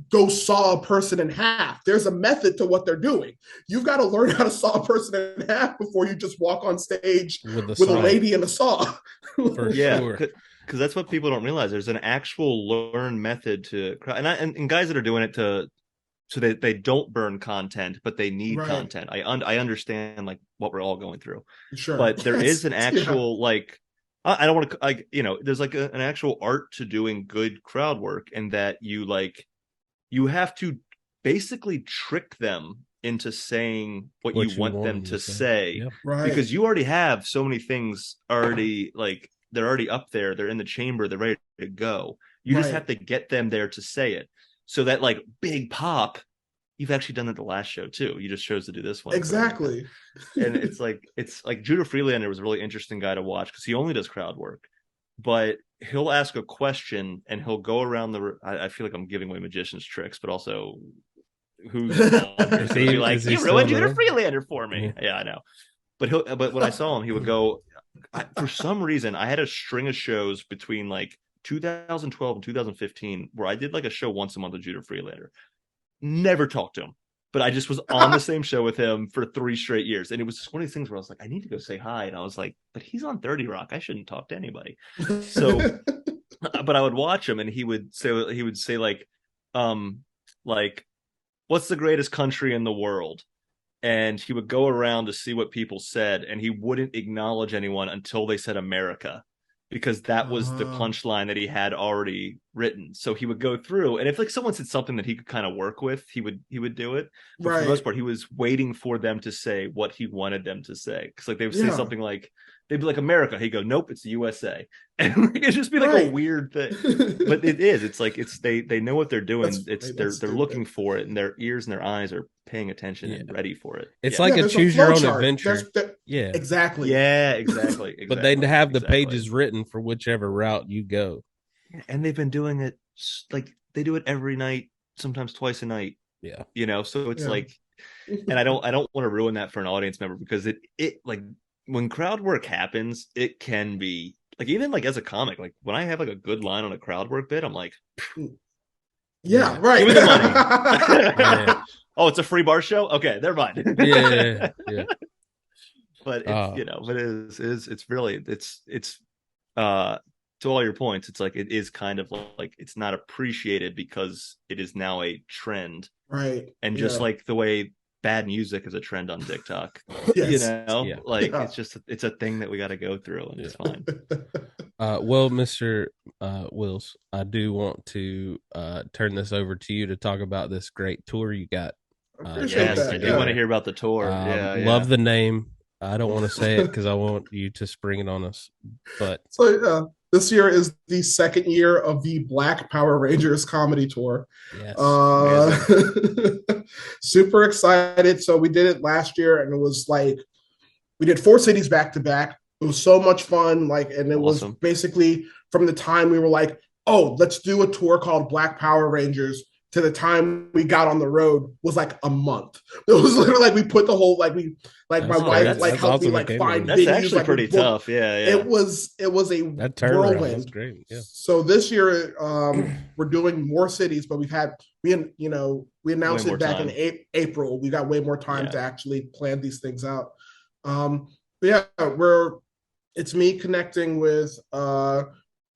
go saw a person in half. There's a method to what they're doing. You've got to learn how to saw a person in half before you just walk on stage with a lady and a saw. For sure. Because that's what people don't realize. There's an actual learned method to, and guys that are doing it so that they don't burn content, but they need content. I understand like what we're all going through. Sure, but there is an actual like I don't want to like there's like an actual art to doing good crowd work, and that you have to basically trick them into saying what you want them to say. Yep. Right. Because you already have so many things already, like they're already up there, they're in the chamber, they're ready to go. You just have to get them there to say it. So that like big pop, you've actually done that the last show too. You just chose to do this one. Exactly. And it's like Judah Freelander was a really interesting guy to watch because he only does crowd work, but he'll ask a question and he'll go around I feel like I'm giving away magician's tricks, but also who's be like, you ruined Judah Freelander for me. Yeah, I know. But when I saw him, he would go, for some reason, I had a string of shows between like 2012 and 2015 where I did like a show once a month with Judah Freelander. Never talked to him, but I just was on the same show with him for 3 straight years. And it was just one of these things where I was like, I need to go say hi. And I was like, but he's on 30 Rock. I shouldn't talk to anybody. So, but I would watch him and he would say like, what's the greatest country in the world? And he would go around to see what people said, and he wouldn't acknowledge anyone until they said America, because that was the punchline that he had already written. So he would go through, and if like someone said something that he could kind of work with, he would do it. But for the most part, he was waiting for them to say what he wanted them to say. Because like they would say something like, they'd be like America. He'd go, nope, it's the USA. And like, it'd just be like a weird thing. But it is. It's like they know what they're doing. They're looking for it, and their ears and their eyes are paying attention and ready for it. It's like a choose your own adventure. Exactly. Yeah, exactly. But they have the pages written for whichever route you go. And they've been doing it like they do it every night, sometimes twice a night. Yeah. So it's like, and I don't want to ruin that for an audience member, because it like when crowd work happens, it can be like, even like as a comic, like when I have like a good line on a crowd work bit, I'm like, right. Give me the money. Oh, it's a free bar show? Okay, never mind. Yeah. But it's it's really to all your points, it's like it is kind of like it's not appreciated because it is now a trend. Right. And just like the way bad music is a trend on TikTok. It's a thing that we got to go through, and it's fine. Well, Mr. Wills, I do want to turn this over to you to talk about this great tour you got. Yes, I do want to hear about the tour. Love the name. I don't want to say it because I want you to spring it on us. But so this year is the second year of the Black Power Rangers comedy tour. Yes. Super excited. So we did it last year, and it was like we did 4 cities back to back. It was so much fun. And it was basically from the time we were like, oh, let's do a tour called Black Power Rangers. to the time we got on the road was like a month. It was literally like we put the whole like we like my wife like helped me like find that's venues. Actually like pretty tough. Yeah. It was a whirlwind. That's great. Yeah. So this year we're doing more cities, but we announced it back in April. We got way more time to actually plan these things out. But yeah, it's me connecting with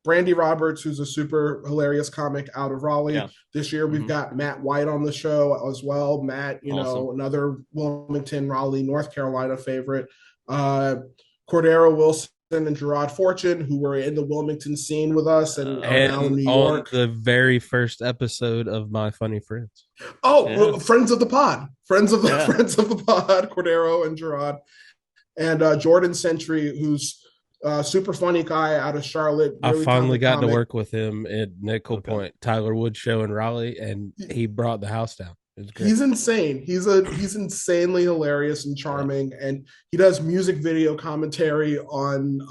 Brandy Roberts, who's a super hilarious comic out of Raleigh. Yeah. This year, we've got Matt White on the show as well. Matt, another Wilmington, Raleigh, North Carolina favorite. Cordero Wilson and Gerard Fortune, who were in the Wilmington scene with us and now in New York. The very first episode of My Funny Friends. Oh, friends of the pod. Friends of the pod, Cordero and Gerard. And Jordan Sentry, who's super funny guy out of Charlotte. Really I finally got to work with him at Nickel Point, Tyler Wood show in Raleigh, and he brought the house down. He's insane. He's insanely hilarious and charming, and he does music video commentary on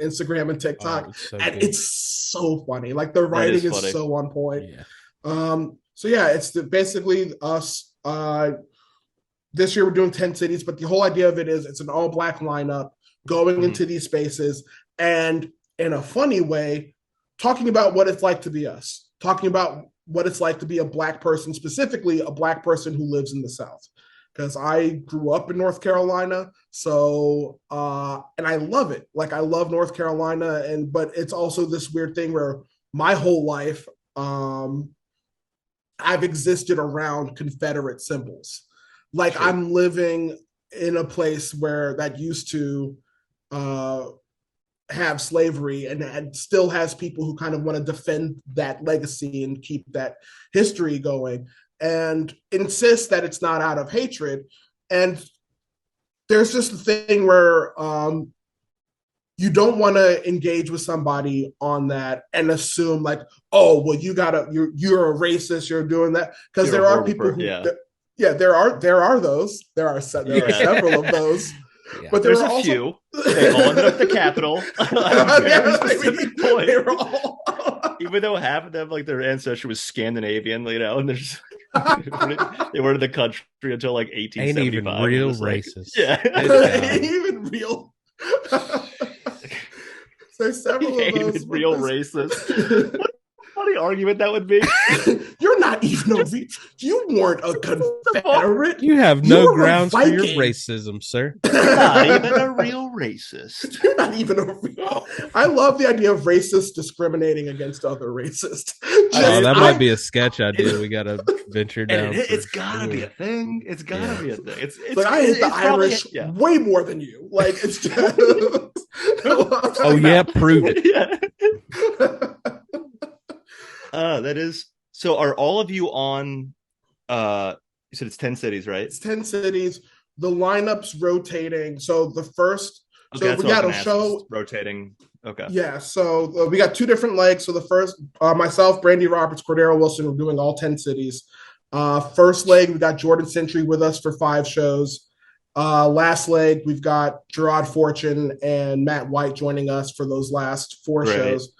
Instagram and TikTok, it's so funny. Like the writing is so on point. Yeah. So yeah, it's basically us. This year we're doing 10 cities, but the whole idea of it is it's an all black lineup going into these spaces and in a funny way, talking about what it's like to be us, talking about what it's like to be a Black person, specifically a Black person who lives in the South. Because I grew up in North Carolina, so and I love it. Like I love North Carolina, but it's also this weird thing where my whole life I've existed around Confederate symbols. Like I'm living in a place where that used to have slavery and still has people who kind of want to defend that legacy and keep that history going and insist that it's not out of hatred. And there's just a thing where you don't want to engage with somebody on that and assume like, oh, well, you're a racist, you're doing that. Because there are people who there are those. There are several of those. Yeah. But there's a few. They all ended up at the Capitol. Even though half of them, like their ancestry was Scandinavian, and they're just, they were in the country until like 1875. Ain't even real racist. Ain't even real. So several of those real racist. Funny argument that would be. You're not even you weren't a Confederate. You have no grounds for your racism, sir. You're not even a real racist. You're not even a real. I love the idea of racists discriminating against other racists. That might be a sketch idea. We got to venture down. It's gotta be a thing. It's gotta be a thing. It's like I hate the Irish way more than you. Like it's just. Prove it. Yeah. That is so. Are all of you on? You said it's 10 cities, right? It's 10 cities. The lineup's rotating. So the first, we got a show rotating. Okay. Yeah. So we got two different legs. So the first, myself, Brandy Roberts, Cordero Wilson, we're doing all 10 cities. First leg, we got Jordan Sentry with us for 5 shows. Last leg, we've got Gerard Fortune and Matt White joining us for those last 4 shows.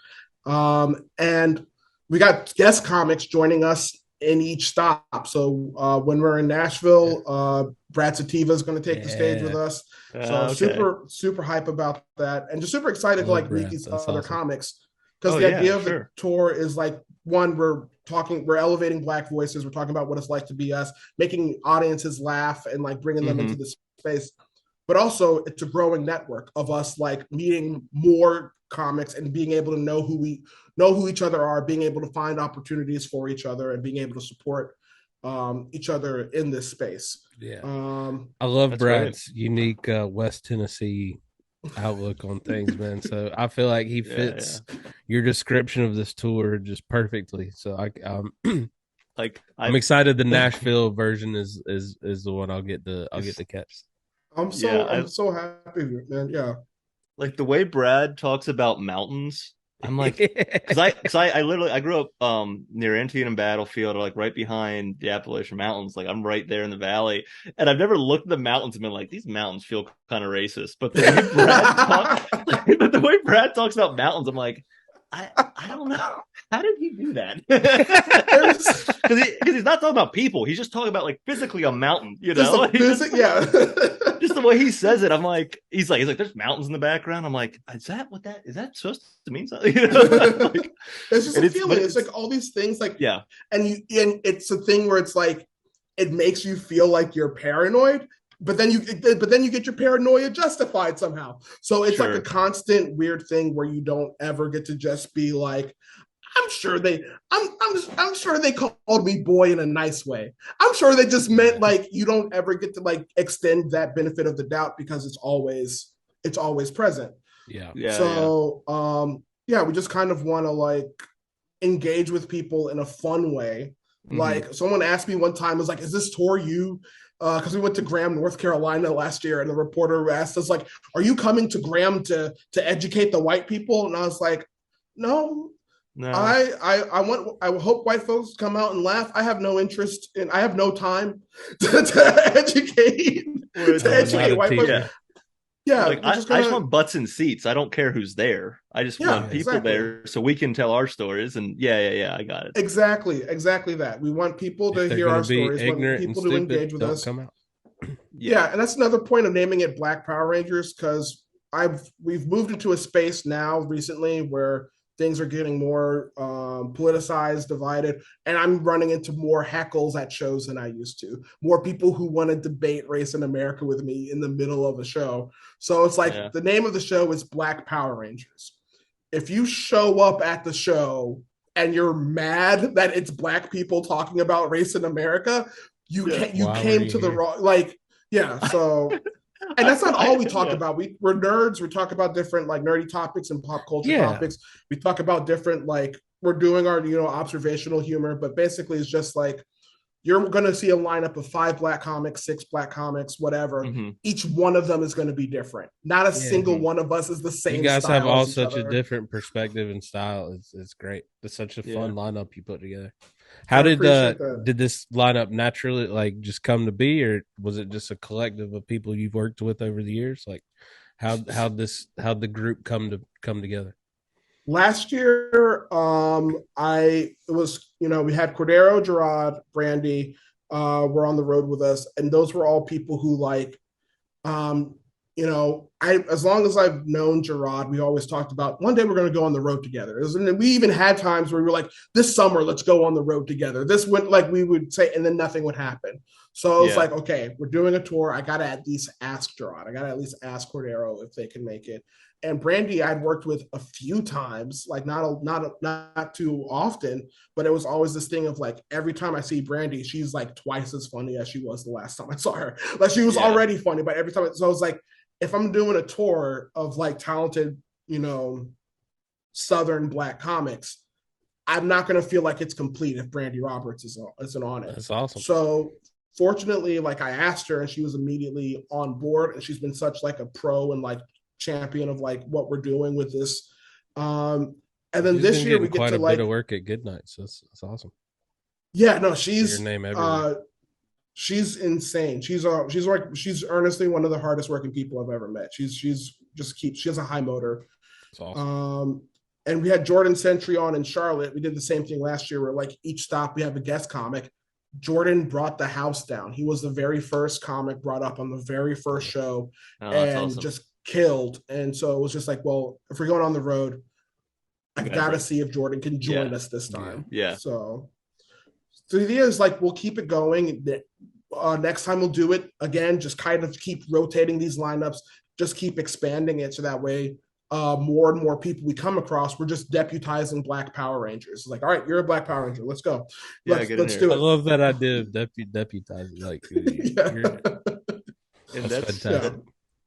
And we got guest comics joining us in each stop. So when we're in Nashville, Brad Sativa is going to take the stage with us. So super hype about that, and just super excited to meet these other comics, because the idea of the tour is like, one, we're elevating Black voices. We're talking about what it's like to be us, making audiences laugh and like bringing them into this space. But also it's a growing network of us like meeting more comics and being able to know who each other are, being able to find opportunities for each other, and being able to support each other in this space. I love Brad's unique West Tennessee outlook on things, man. So I feel like he fits your description of this tour just perfectly. So I'm excited. The Nashville version is the one I'll get to catch. I'm so happy, man. Yeah. Like the way Brad talks about mountains, I'm like, because I grew up near Antietam Battlefield, or like right behind the Appalachian Mountains. Like I'm right there in the valley, and I've never looked at the mountains and been like, these mountains feel kind of racist. But the way Brad talks about mountains, I'm like, I don't know. How did he do that? Because he's not talking about people. He's just talking about like physically a mountain, you know? Yeah. Just the way he says it, I'm like, he's like, there's mountains in the background. I'm like, is that supposed to mean something? You know? Like, it's just a feeling. It's like all these things, like, yeah. And it's a thing where it's like, it makes you feel like you're paranoid, but then you get your paranoia justified somehow. So it's like a constant weird thing where you don't ever get to just be like, I'm sure they called me boy in a nice way. I'm sure they just meant like, you don't ever get to like extend that benefit of the doubt because it's always present. Yeah. So we just kind of want to like engage with people in a fun way. Mm-hmm. Like someone asked me one time, was like, is this tour you? Because we went to Graham, North Carolina last year, and the reporter asked us like, are you coming to Graham to educate the white people? And I was like, no. I hope white folks come out and laugh. I have no interest in. I have no time to educate white folks. Yeah, like, I just want butts in seats. I don't care who's there. I just want people there so we can tell our stories. And I got it. Exactly that. We want people to hear our stories. We want people to engage with us. Come out. Yeah, and that's another point of naming it Black Power Rangers, because we've moved into a space now recently where things are getting more politicized, divided, and I'm running into more heckles at shows than I used to. More people who want to debate race in America with me in the middle of a show. So it's like the name of the show is Black Power Rangers. If you show up at the show and you're mad that it's Black people talking about race in America, you came to the wrong, so... And that's not all we talk about. We're nerds. We talk about different like nerdy topics and pop culture topics. We talk about different, like, we're doing our, observational humor, but basically it's just like, you're going to see a lineup of 5 Black comics, 6 Black comics, whatever. Mm-hmm. Each one of them is going to be different. Not a single one of us is the same. You guys have all such a different perspective and style. It's great. It's such a fun lineup you put together. How did this lineup naturally like just come to be, or was it just a collective of people you've worked with over the years? Like how'd the group come together? Last year, we had Cordero, Gerard, Brandy, were on the road with us, and those were all people who like, as long as I've known Gerard, we always talked about one day we're going to go on the road together. We even had times where we were like, this summer, let's go on the road together. This went like we would say, and then nothing would happen. So it's like, okay, we're doing a tour. I got to at least ask Gerard. I got to at least ask Cordero if they can make it. And Brandy, I'd worked with a few times, like not too often, but it was always this thing of like, every time I see Brandy, she's like twice as funny as she was the last time I saw her. Like she was already funny, but every time, so I was like, if I'm doing a tour of like talented, Southern Black comics, I'm not going to feel like it's complete if Brandy Roberts isn't on it. That's awesome. So fortunately, like I asked her and she was immediately on board, and she's been such like a pro and like champion of like what we're doing with this. And then this year we get to like bit of work at Goodnight, so that's awesome. Yeah, no, she's your name everywhere. She's insane. She's earnestly one of the hardest working people I've ever met. She has a high motor. That's awesome. And we had Jordan Sentry on in Charlotte. We did the same thing last year where like each stop we have a guest comic. Jordan brought the house down. He was the very first comic brought up on the very first show and just killed. And so it was just like, well, if we're going on the road, I gotta see if Jordan can join us this time. Yeah. So the idea is like, we'll keep it going. Next time we'll do it again, just kind of keep rotating these lineups, just keep expanding it so that way more and more people we come across, we're just deputizing Black Power Rangers. It's like, all right, you're a Black Power Ranger. Let's go. Let's do it. I love that idea of deputizing. Like,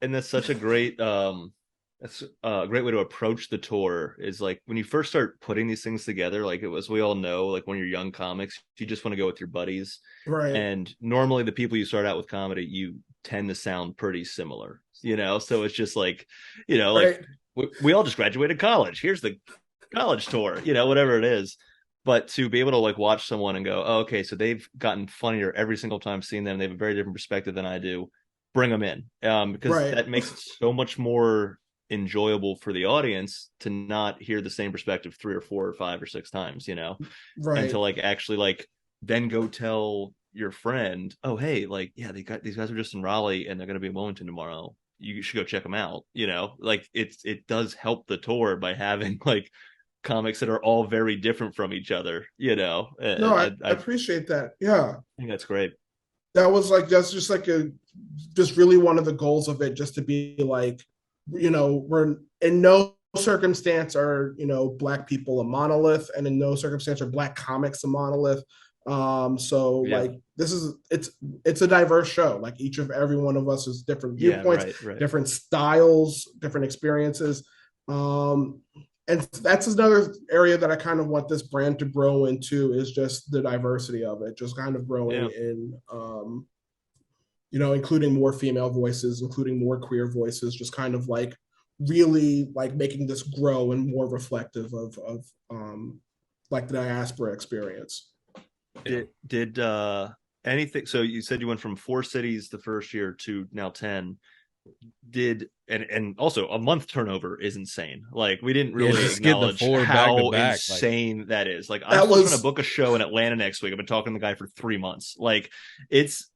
and that's such a great that's a great way to approach the tour. Is like when you first start putting these things together, like we all know, like when you're young comics, you just want to go with your buddies, right? And normally the people you start out with comedy, you tend to sound pretty similar, so it's just like, like we all just graduated college, here's the college tour, whatever it is. But to be able to like watch someone and go, oh, okay, so they've gotten funnier every single time seeing them, they have a very different perspective than I do, bring them in, because that makes it so much more enjoyable for the audience to not hear the same perspective 3 or 4 or 5 or 6 times, and Right. to like actually like then go tell your friend, oh hey, like yeah, these guys are just in Raleigh and they're going to be in Wilmington tomorrow. You should go check them out. Like it does help the tour by having like comics that are all very different from each other. No, I appreciate that. Yeah, I think that's great. That was like just really one of the goals of it, just to be like, we're in no circumstance are Black people a monolith, and in no circumstance are Black comics a monolith. So like it's a diverse show. Like every one of us is different viewpoints, right. different styles, different experiences. And that's another area that I kind of want this brand to grow into, is just the diversity of it, just kind of growing in, including more female voices, including more queer voices, just kind of like really like making this grow and more reflective of like the diaspora experience. Did anything? So you said you went from 4 cities the first year to now 10. And also a month turnover is insane. Like we didn't really acknowledge how insane that is. Like I'm going to book a show in Atlanta next week. I've been talking to the guy for 3 months. Like it's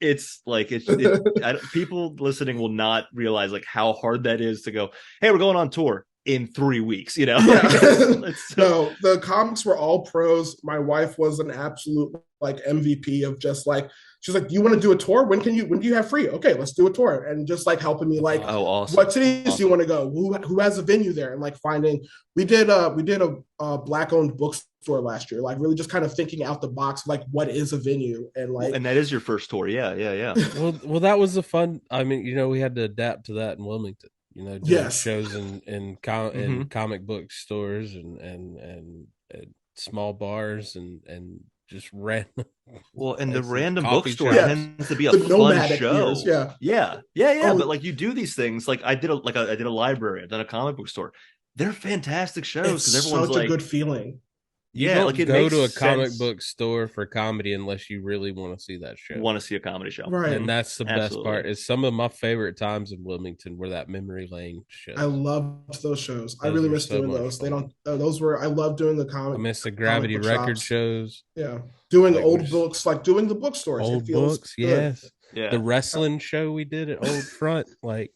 people listening will not realize like how hard that is to go, hey, we're going on tour in 3 weeks, No, the comics were all pros. My wife was an absolute like MVP of just like, she's like, do you want to do a tour? When do you have free? Okay, let's do a tour. And just like helping me like, awesome. What cities do you want to go? Who has a venue there? And like we did a Black owned bookstore last year, like really just kind of thinking out the box, like what is a venue? And that is your first tour. Yeah. well, that was a fun, I mean, we had to adapt to that in Wilmington, doing shows in comic book stores and small bars and just random. Well, and the random bookstore tends to be a fun show. Yeah. But like you do these things, like I did a library, I've done a comic book store. They're fantastic shows because everyone's such a good feeling. You don't go to a comic book store for comedy unless you really want to see that show. Want to see a comedy show, right? And that's the best part. Is some of my favorite times in Wilmington were that memory lane show. I loved those shows. I really miss doing those. They don't. Those were. I love doing the comic. I miss the Gravity Record shows. Yeah, doing old books, like doing the bookstores. Old books, yes. Yeah, the wrestling show we did at Old Front, like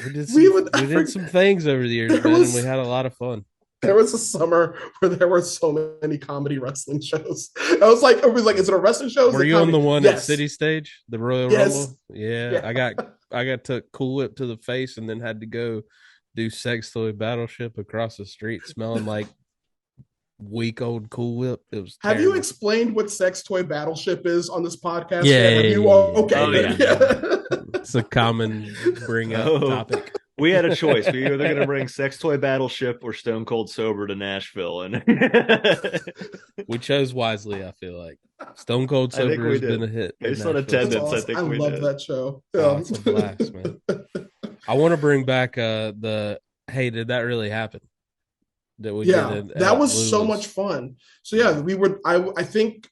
we did some things over the years, man, and we had a lot of fun. There was a summer where there were so many comedy wrestling shows. I was like, is it a wrestling show? Were you on the one at City Stage, the Royal Rumble? Yeah. I got took Cool Whip to the face and then had to go do Sex Toy Battleship across the street, smelling like week old Cool Whip. It was. Have you explained what Sex Toy Battleship is on this podcast? Yeah. Okay. It's a common bring up topic. We had a choice. We were either going to bring Sex Toy Battleship or Stone Cold Sober to Nashville, and we chose wisely. I feel like Stone Cold Sober has been a hit. Based on attendance, awesome. I think we did. I love that show. Oh, it's a blast, man. I want to bring back the hey, did that really happen? That we did. That was so much fun. So yeah, we were. I think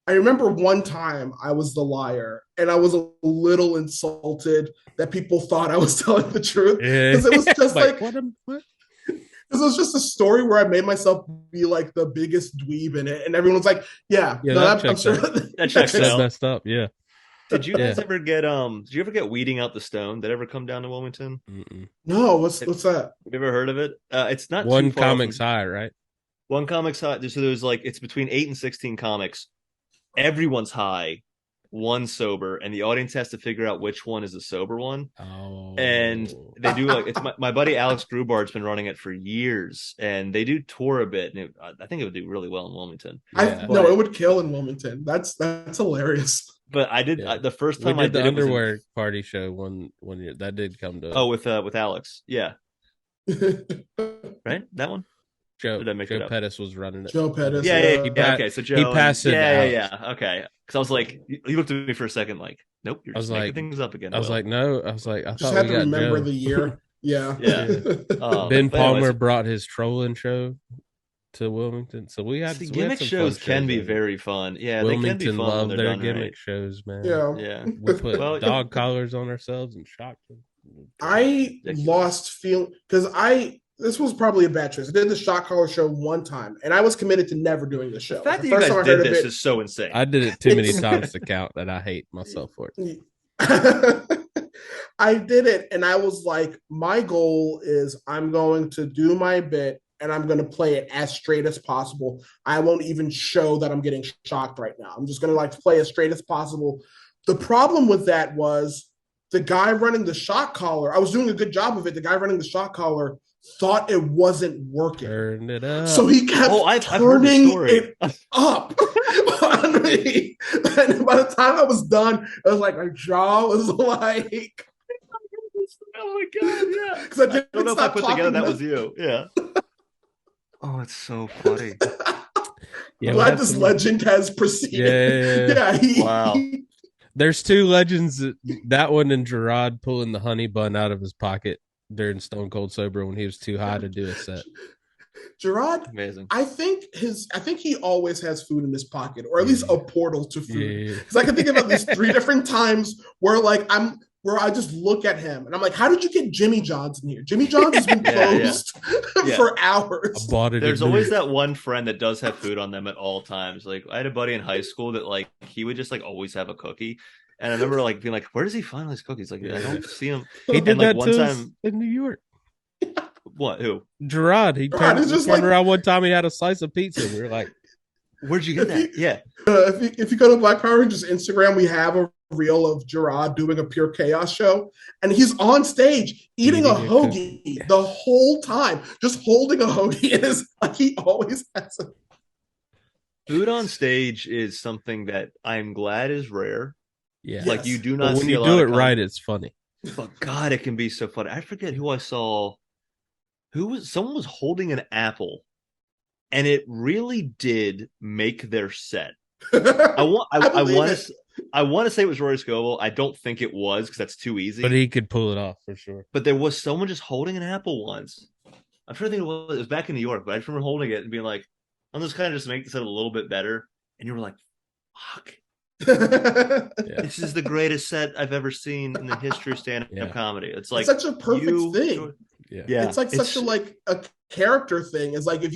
I remember one time I was the liar, and I was a little insulted that people thought I was telling the truth, because it was just like what? It was just a story where I made myself be like the biggest dweeb in it, and everyone was like, I'm sure that checks out. Messed up, yeah. Did you guys ever get Did you ever get Weeding Out the Stone? Did it ever come down to Wilmington? Mm-mm. No, what's that? Have you ever heard of it? It's not One too far Comics High, right? One Comics High. So there's like it's between 8 and 16 comics. Everyone's high, one sober, and the audience has to figure out which one is the sober one. Oh. And they do like it's my buddy Alex Grubard's been running it for years, and they do tour a bit, and I think it would do really well in Wilmington. It would kill in Wilmington. That's hilarious. But I did the first time we I did the underwear party show one year. That did come to with Alex, yeah, right, that one. Joe Pettis was running it. Joe Pettis. Yeah. Okay, so Joe. He passed it. Yeah. Okay, because I was like, he looked at me for a second, like, nope, you're just making things up again. I was like, no. I was like, I just thought had we to got remember Joe. The year. Yeah. Ben Palmer brought his trolling show to Wilmington, so we had gimmick shows can be very fun. Yeah, Wilmington they can be fun. Love their gimmick right. shows, man. Yeah. We put dog collars on ourselves and shocked them. I Ridiculous. lost feeling because this was probably a bad choice. I did the shot caller show one time, and I was committed to never doing the show. The fact The that you first time guys I heard did of this it, is so insane. I did it too many times to count, and I hate myself for it. I did it, and I was like, my goal is I'm going to do my bit, and I'm going to play it as straight as possible. I won't even show that I'm getting shocked right now. I'm just going to like play as straight as possible. The problem with that was the guy running the shot collar. I was doing a good job of it. The guy running the shot collar thought it wasn't working. Turn it up. So he kept I've heard turning the story. it up on me. And by the time I was done, it was like my jaw was like. Oh my god! Yeah, Because I don't know if I put together that was you. Yeah. Oh, it's so funny. Yeah, glad this legend has proceeded. Yeah. Wow. There's two legends, that one and Gerard pulling the honey bun out of his pocket during Stone Cold Sober when he was too high to do a set. Gerard, Amazing. I think he always has food in his pocket, or at least a portal to food. Because I can think about these 3 different times where I just look at him and I'm like, how did you get Jimmy John's in here? Jimmy John's has been closed for hours. I bought it. There's always that one friend that does have food on them at all times. Like I had a buddy in high school that like he would just like always have a cookie. And I remember like being like, where does he find these cookies? Like I don't see him. He did like, that one to time us in New York. What? Who? Gerard. He turned around one time. He had a slice of pizza. We were like, "Where'd you get that?" Yeah. If you go to Black Power Rangers Instagram, we have a reel of Gerard doing a Pure Chaos show, and he's on stage eating a hoagie the whole time, just holding a hoagie in his. Like he always has a. Food on stage is something that I'm glad is rare. yeah, Like you do not. But when see you a do lot it of right, it's funny. But God, it can be so funny. I forget who I saw. Someone was holding an apple, and it really did make their set. I want to say it was Rory Scovel. I don't think it was because that's too easy. But he could pull it off for sure. But there was someone just holding an apple once. I'm trying to think it was back in New York, but I just remember holding it and being like, I'm just kind of just make this a little bit better. And you were like, fuck. This is the greatest set I've ever seen in the history of stand-up comedy. It's like it's such a perfect thing. Yeah. It's like such a character thing. It's like if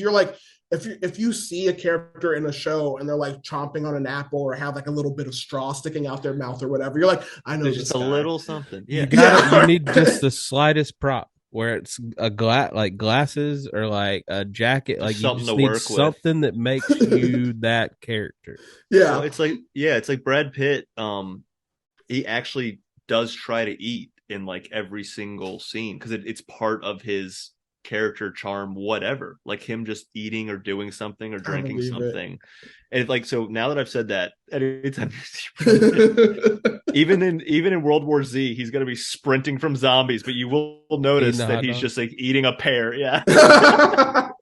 you see a character in a show and they're like chomping on an apple or have like a little bit of straw sticking out their mouth or whatever, you're like, I know there's this just a guy. little something. Yeah. You need just the slightest prop where it's a like glasses or like a jacket. Like something you to just need work something that makes you that character. Yeah. So it's like Brad Pitt. He actually does try to eat in like every single scene because it's part of his character charm, whatever, like him just eating or doing something or drinking something. And like, so now that I've said that, anytime even in World War Z, he's going to be sprinting from zombies, but you will notice that he's just like eating a pear. Yeah. I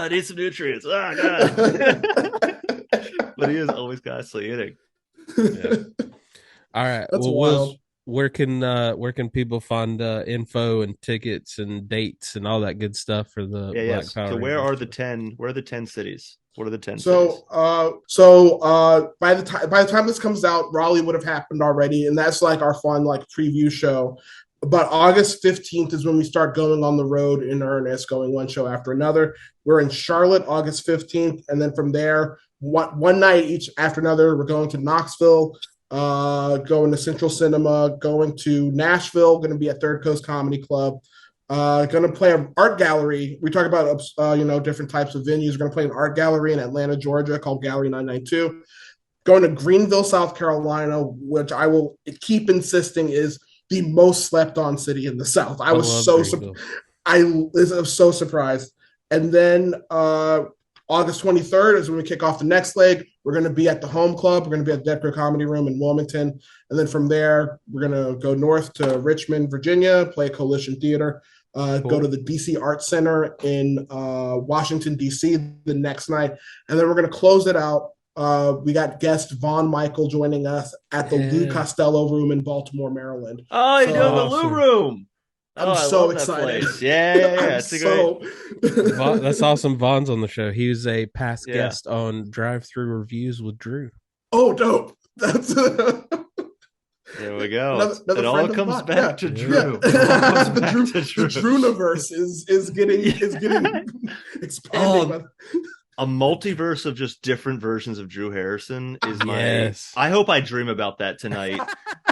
need some nutrients. Oh, God. But he is always constantly eating. Yeah. All right. That's wild. Where can people find info and tickets and dates and all that good stuff for the Black Power? So where are the 10 cities? What are the 10 cities? So by the time this comes out, Raleigh would have happened already, and that's like our fun like preview show. But August 15th is when we start going on the road in earnest, going one show after another. We're in Charlotte August 15th, and then from there, one night each after another, we're going to Knoxville, going to Central Cinema, going to Nashville, going to be at Third Coast Comedy Club, going to play an art gallery. We talk about different types of venues. We're going to play an art gallery in Atlanta, Georgia called Gallery 992. Going to Greenville, South Carolina, which I will keep insisting is the most slept on city in the South. I was so surprised. And then August 23rd is when we kick off the next leg. We're going to be at the Home Club. We're going to be at the Decker Comedy Room in Wilmington. And then from there, we're going to go north to Richmond, Virginia, play Coalition Theater, go to the DC Art Center in Washington, D.C. the next night. And then we're going to close it out. We got guest Vaughn Michael joining us at the Lou Costello Room in Baltimore, Maryland. Oh, you're doing the Lou Room. I'm so excited. Yeah. That's awesome. Vaughn's on the show. He was a past guest on Drive Through Reviews with Drew. Oh, dope. That's There we go. Another it all friend of the comes pod. back to Yeah. Drew. Yeah. It all comes the back Drew, to Drew. the Drewniverse is getting expanding. A multiverse of just different versions of Drew Harrison is my. Yes. I hope I dream about that tonight,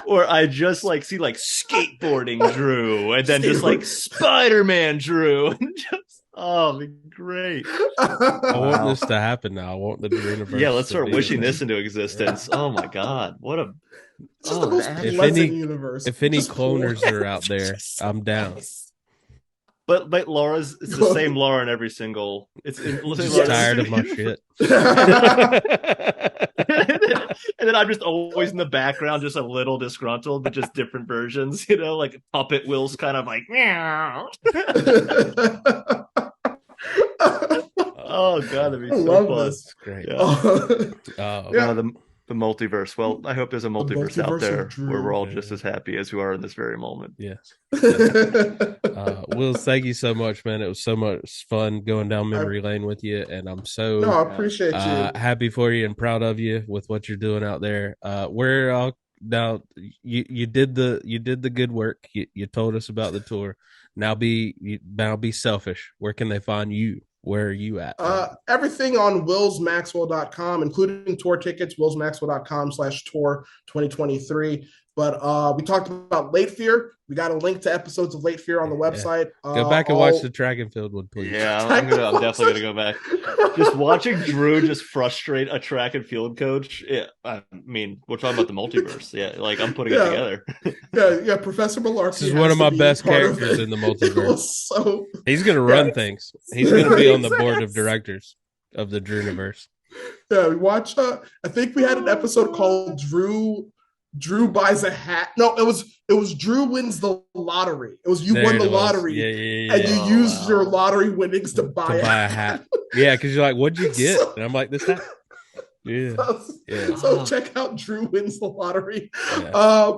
or I just like see like skateboarding Drew, and then just like Spider-Man Drew, and just it'd be great. I want this to happen now. I want the Drewniverse. Yeah, let's start wishing this into existence. Oh my god, what a It's just the most pleasant universe. If any cloners are out there, I'm down. But Laura's it's the same Laura in every single. It's tired of my shit. And then I'm just always in the background, just a little disgruntled, but just different versions, like Puppet Will's kind of like meow. Oh god, that'd be so fun. This. Great. Yeah. The multiverse. Well, I hope there's a multiverse out there where we're all just as happy as we are in this very moment. Yes. Will, thank you so much, man. It was so much fun going down memory lane with you, and I'm so I appreciate you. Happy for you and proud of you with what you're doing out there. Now you did the good work. You told us about the tour. Now be selfish. Where can they find you? Where are you at? Everything on willsmaxwell.com, including tour tickets, willsmaxwell.com/tour 2023. But we talked about Late Fear. We got a link to episodes of Late Fear on the website. Go back and watch the track and field one, please. Yeah, I'm definitely going to go back. Just watching Drew just frustrate a track and field coach. Yeah, I mean, we're talking about the multiverse. Yeah, like I'm putting it together. Yeah, Professor Malarkey. This is one of my best characters in the multiverse. He's going to run things. He's going to be on the board of directors of the Drewniverse. Yeah, we watched. I think we had an episode called Drew buys a hat. No, it was Drew wins the lottery. It was you won the lottery, and you used your lottery winnings to buy a hat. Yeah, because you're like, what'd you get? And I'm like, this hat. Yeah. So check out Drew wins the lottery. Yeah.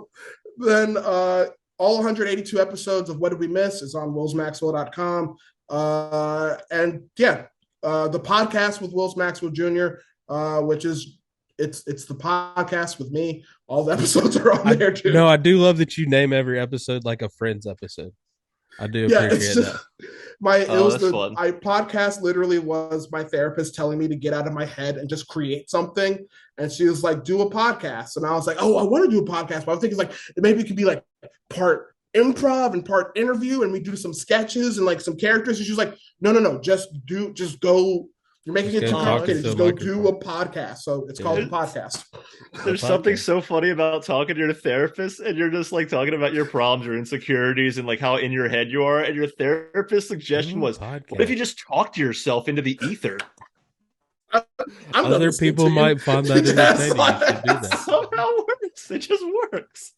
Then all 182 episodes of What Did We Miss is on willsmaxwell.com. And the podcast with Wills Maxwell Jr., which is it's the podcast with me. All the episodes are on there too. No, I do love that you name every episode like a Friends episode. I do appreciate that. My podcast literally was my therapist telling me to get out of my head and just create something. And she was like, do a podcast. And I was like, oh, I want to do a podcast. But I was thinking like maybe it could be like part improv and part interview, and we do some sketches and like some characters. And she was like, no, just go. You're making it too complicated. Just go do a podcast. So it's called a podcast. There's something so funny about talking to your therapist, and you're just like talking about your problems, your insecurities, and like how in your head you are. And your therapist's suggestion was, what if you just talk to yourself into the ether? Other people might find that entertaining. You should do that. Somehow works. It just works.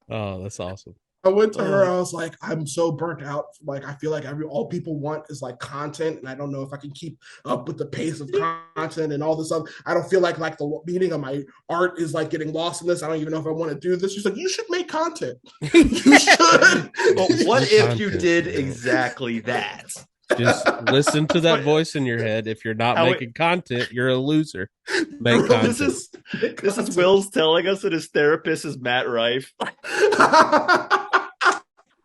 Oh, that's awesome. I went to her. I was like, I'm so burnt out. Like, I feel like all people want is like content, and I don't know if I can keep up with the pace of content and all this stuff. I don't feel like the meaning of my art is like getting lost in this. I don't even know if I want to do this. She's like, you should make content. You should. Well, what if you did exactly that? Just listen to that voice in your head. If you're not making content, you're a loser. Make content. This is Will's telling us that his therapist is Matt Rife.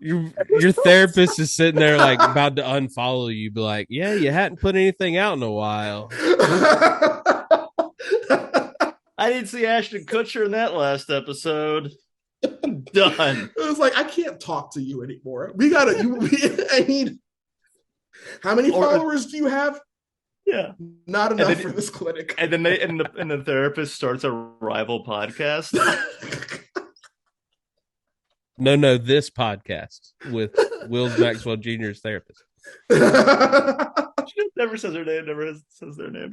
Your therapist is sitting there like about to unfollow you. Be like, yeah, you hadn't put anything out in a while. I didn't see Ashton Kutcher in that last episode. Done. It was like, I can't talk to you anymore. I need. How many followers do you have? Yeah, not enough for this clinic. And then the therapist starts a rival podcast. No, this podcast with Will Maxwell Jr.'s therapist. She never says her name. Never says their name.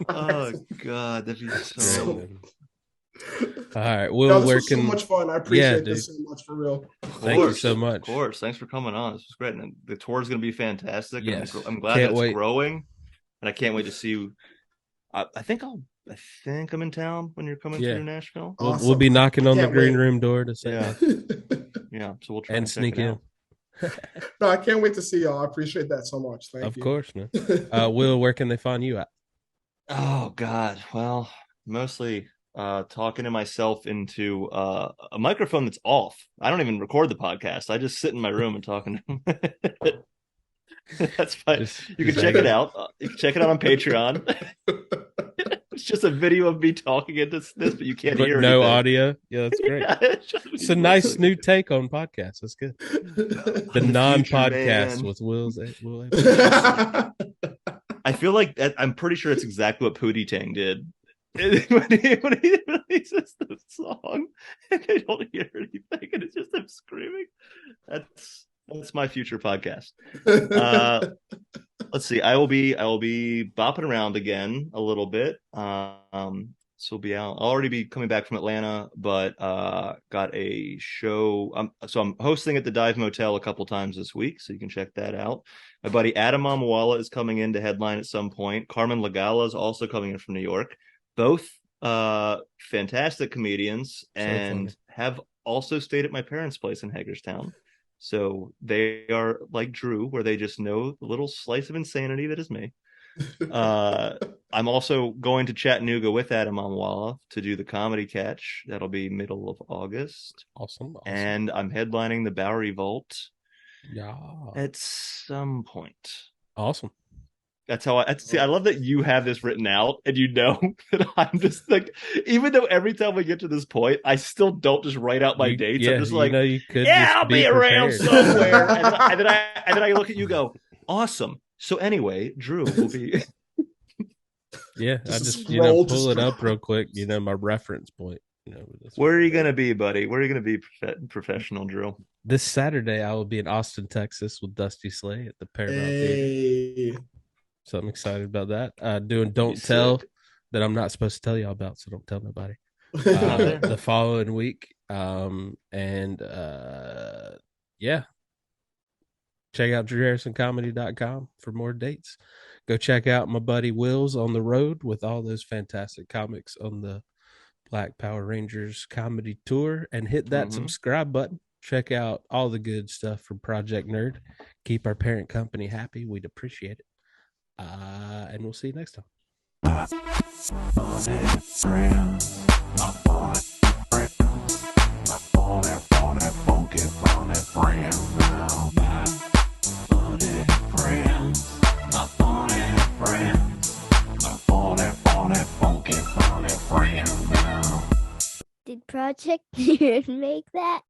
Oh God, that'd be so. All right, Will, this was so much fun. I appreciate this so much, for real. Thank you so much. Of course, thanks for coming on. This was great, and the tour is going to be fantastic. Yes. I'm glad that it's growing, and I can't wait to see you. I think I'm in town when you're coming through Nashville. Awesome. We'll be knocking on the green room door to say yeah. So we'll try and sneak in. No, I can't wait to see y'all. I appreciate that so much. Thank you. Of course, man. Will, where can they find you at? Oh God, well, mostly talking to myself into a microphone that's off. I don't even record the podcast. I just sit in my room and talking to him. That's fine. You can check it out. You can check it out on Patreon. It's just a video of me talking into this, but you can't hear no anything. audio. Yeah, that's great. It's a nice new take on podcasts. That's good. The non-podcast with Will. I feel like I'm pretty sure it's exactly what Pootie Tang did when he releases the song, and they don't hear anything, and it's just him screaming. That's my future podcast. Let's see. I will be bopping around again a little bit. So we'll be out. I'll already be coming back from Atlanta, but got a show. So I'm hosting at the Dive Motel a couple times this week, so you can check that out. My buddy Adam Amawala is coming in to headline at some point. Carmen Lagala is also coming in from New York. Both fantastic comedians, and have also stayed at my parents' place in Hagerstown. So they are like Drew, where they just know the little slice of insanity that is me. I'm also going to Chattanooga with Adam Amawala to do the Comedy Catch. That'll be middle of August. Awesome. And I'm headlining the Bowery Vault at some point. Awesome. That's how I love that you have this written out, and you know that I'm just like, even though every time we get to this point, I still don't just write out my dates. Yeah, I'm just like, you could I'll be around somewhere. and then I look at you, go, awesome. So anyway, Drew will be. Yeah, I just pull it up real quick. My reference point. Where are you gonna be, buddy? Where are you gonna be, professional Drew? This Saturday, I will be in Austin, Texas, with Dusty Slay at the Paramount Theater. So I'm excited about that. Doing Don't Tell that I'm not supposed to tell y'all about, so don't tell nobody. The following week. Check out DrewHarrisonComedy.com for more dates. Go check out my buddy Will's on the road with all those fantastic comics on the Black Power Rangers comedy tour, and hit that subscribe button. Check out all the good stuff from Project Nerd. Keep our parent company happy. We'd appreciate it. And we'll see you next time. Did Project Nerd make that?